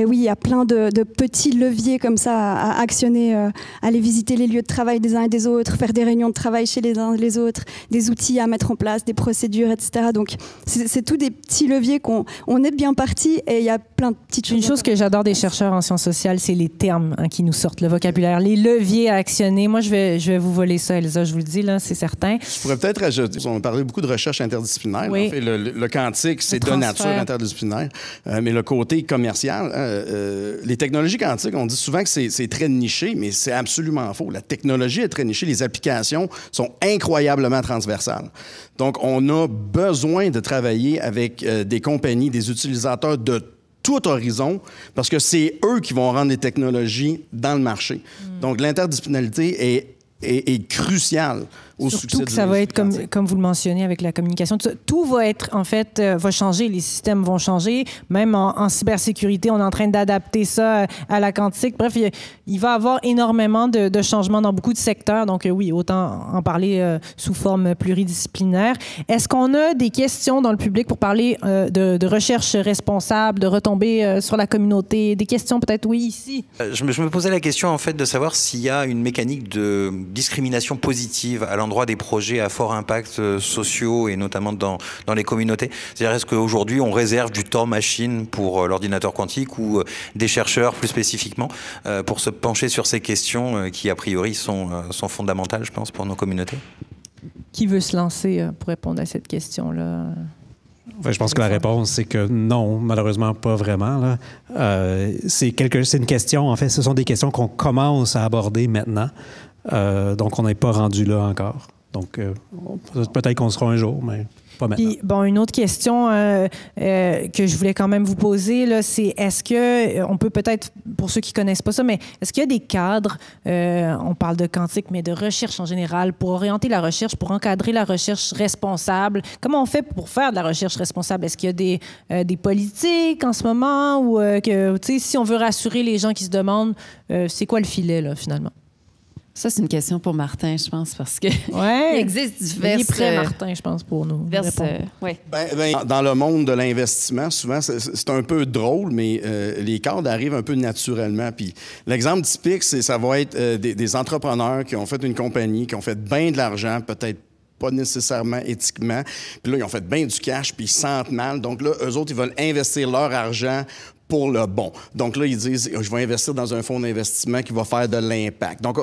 oui, il y a plein de petits leviers comme ça à actionner, aller visiter les lieux de travail des uns et des autres, faire des réunions de travail chez les uns et les autres, des outils à mettre en place, des procédures, etc. Donc, c'est tous des petits leviers on est bien parti et il y a plein de petites choses. Une chose que j'adore des chercheurs en sciences sociales, c'est les termes qui nous sortent, le vocabulaire, les leviers à actionner. Moi, je vais vous voler ça, Elsa, je vous le dis, là, c'est certain. Je pourrais peut-être ajouter, on a parlé beaucoup de recherche interdisciplinaire. Oui. En fait, le quantique, c'est de nature interdisciplinaire. Mais le côté commercial, les technologies quantiques, on dit souvent que c'est très niché, mais c'est absolument faux. La technologie est très nichée. Les applications sont incroyablement transversales. Donc, on a besoin de travailler avec des compagnies, des utilisateurs de tout horizon, parce que c'est eux qui vont rendre les technologies dans le marché. Donc, l'interdisciplinarité est cruciale au Surtout succès que ça va être, comme vous le mentionnez, avec la communication. Tout va être, en fait, va changer. Les systèmes vont changer. Même en cybersécurité, on est en train d'adapter ça à la quantique. Bref, il va y avoir énormément de changements dans beaucoup de secteurs. Donc, oui, autant en parler sous forme pluridisciplinaire. Est-ce qu'on a des questions dans le public pour parler de recherche responsable, de retomber sur la communauté? Des questions peut-être, oui, ici? Je me posais la question, en fait, de savoir s'il y a une mécanique de discrimination positive à l'endroit des projets à fort impact sociaux et notamment dans les communautés. C'est-à-dire, est-ce qu'aujourd'hui, on réserve du temps machine pour l'ordinateur quantique ou des chercheurs plus spécifiquement pour se pencher sur ces questions qui, a priori, sont fondamentales, je pense, pour nos communautés? Qui veut se lancer pour répondre à cette question-là? Ouais, je pense que la réponse, c'est que non, malheureusement, pas vraiment. Là. C'est une question, en fait, ce sont des questions qu'on commence à aborder maintenant. Donc, on n'est pas rendu là encore. Donc, peut-être qu'on sera un jour, mais pas maintenant. Puis, bon, une autre question que je voulais quand même vous poser, là, c'est est-ce que, on peut peut-être, pour ceux qui ne connaissent pas ça, mais est-ce qu'il y a des cadres, on parle de quantique, mais de recherche en général, pour orienter la recherche, pour encadrer la recherche responsable? Comment on fait pour faire de la recherche responsable? Est-ce qu'il y a des politiques en ce moment ou que, tu sais, si on veut rassurer les gens qui se demandent, c'est quoi le filet, là, finalement? Ça, c'est une question pour Martin, je pense, parce que il existe diverses... Il est prêt, Martin, je pense, pour nous ouais. Dans le monde de l'investissement, souvent, c'est un peu drôle, mais les cadres arrivent un peu naturellement. Puis l'exemple typique, ça va être des entrepreneurs qui ont fait une compagnie, qui ont fait bien de l'argent, peut-être pas nécessairement éthiquement. Puis là, ils ont fait bien du cash, puis ils se sentent mal. Donc là, eux autres, ils veulent investir leur argent pour le bon. Donc là, ils disent, je vais investir dans un fonds d'investissement qui va faire de l'impact. Donc,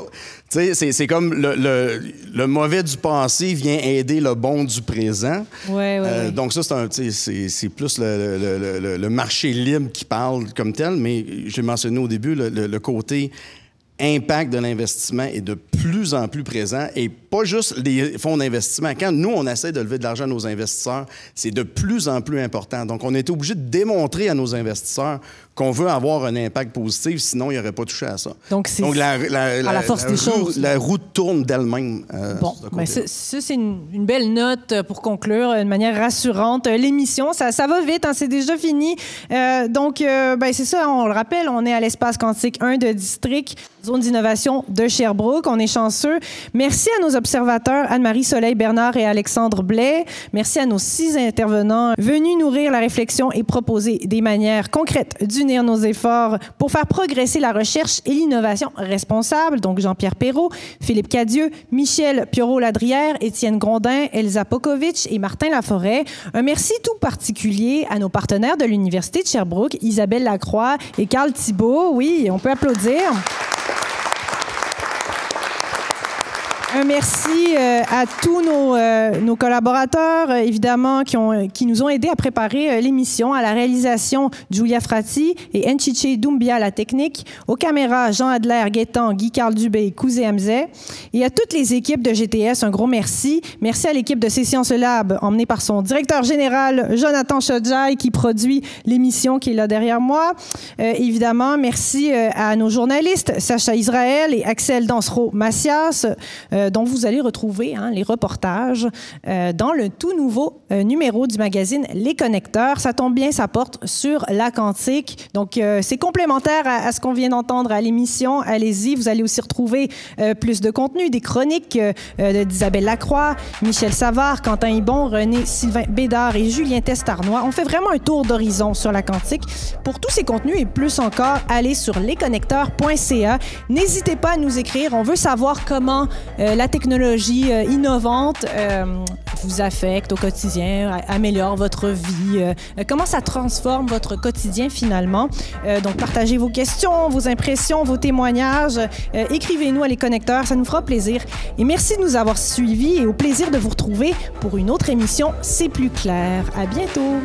tu sais, c'est comme le mauvais du passé vient aider le bon du présent. Ouais. Donc ça, c'est plus le marché libre qui parle comme tel, mais j'ai mentionné au début le côté impact de l'investissement est de plus en plus présent et pas juste les fonds d'investissement. Quand nous, on essaie de lever de l'argent à nos investisseurs, c'est de plus en plus important. Donc, on est obligé de démontrer à nos investisseurs qu'on veut avoir un impact positif, sinon, ils n'auraient pas touché à ça. Donc la force des choses. La roue tourne d'elle-même. Bon, ça, c'est une belle note pour conclure de manière rassurante. L'émission, ça va vite, hein, c'est déjà fini. Donc, c'est ça, on le rappelle, on est à l'espace quantique 1 de District, zone d'innovation de Sherbrooke. On est chanceux. Merci à nos observateurs, Anne-Marie Soleil-Bernard et Alexandre Blais. Merci à nos 6 intervenants venus nourrir la réflexion et proposer des manières concrètes d'unir nos efforts pour faire progresser la recherche et l'innovation responsable. Donc, Jean-Pierre Perrault, Philippe Cadieux, Michel Pioro-Ladrière, Étienne Grondin, Elsa Pokovic et Martin Laforêt. Un merci tout particulier à nos partenaires de l'Université de Sherbrooke, Isabelle Lacroix et Carl Thibault. Oui, on peut applaudir. Un merci à tous nos collaborateurs, évidemment, qui nous ont aidés à préparer l'émission. À la réalisation, Julia Frati et Enchiche Doumbia, la technique. Aux caméras, Jean Adler, Guétan, Guy-Carl Dubé et Kouzé Hamzeh. Et à toutes les équipes de GTS, un gros merci. Merci à l'équipe de C-Sciences Lab, emmenée par son directeur général, Jonathan Chodjai, qui produit l'émission qui est là derrière moi. Évidemment, merci à nos journalistes, Sacha Israël et Axel Dansereau-Macias, dont vous allez retrouver les reportages dans le tout nouveau numéro du magazine Les Connecteurs. Ça tombe bien, ça porte sur la quantique. Donc, c'est complémentaire à ce qu'on vient d'entendre à l'émission. Allez-y, vous allez aussi retrouver plus de contenu, des chroniques d'Isabelle Lacroix, Michel Savard, Quentin Hibon, René Sylvain Bédard et Julien Testarnois. On fait vraiment un tour d'horizon sur la quantique. Pour tous ces contenus et plus encore, allez sur lesconnecteurs.ca. N'hésitez pas à nous écrire. On veut savoir comment la technologie innovante vous affecte au quotidien, améliore votre vie, comment ça transforme votre quotidien finalement. Donc, partagez vos questions, vos impressions, vos témoignages. Écrivez-nous à Les Connecteurs, ça nous fera plaisir. Et merci de nous avoir suivis et au plaisir de vous retrouver pour une autre émission C'est plus clair. À bientôt!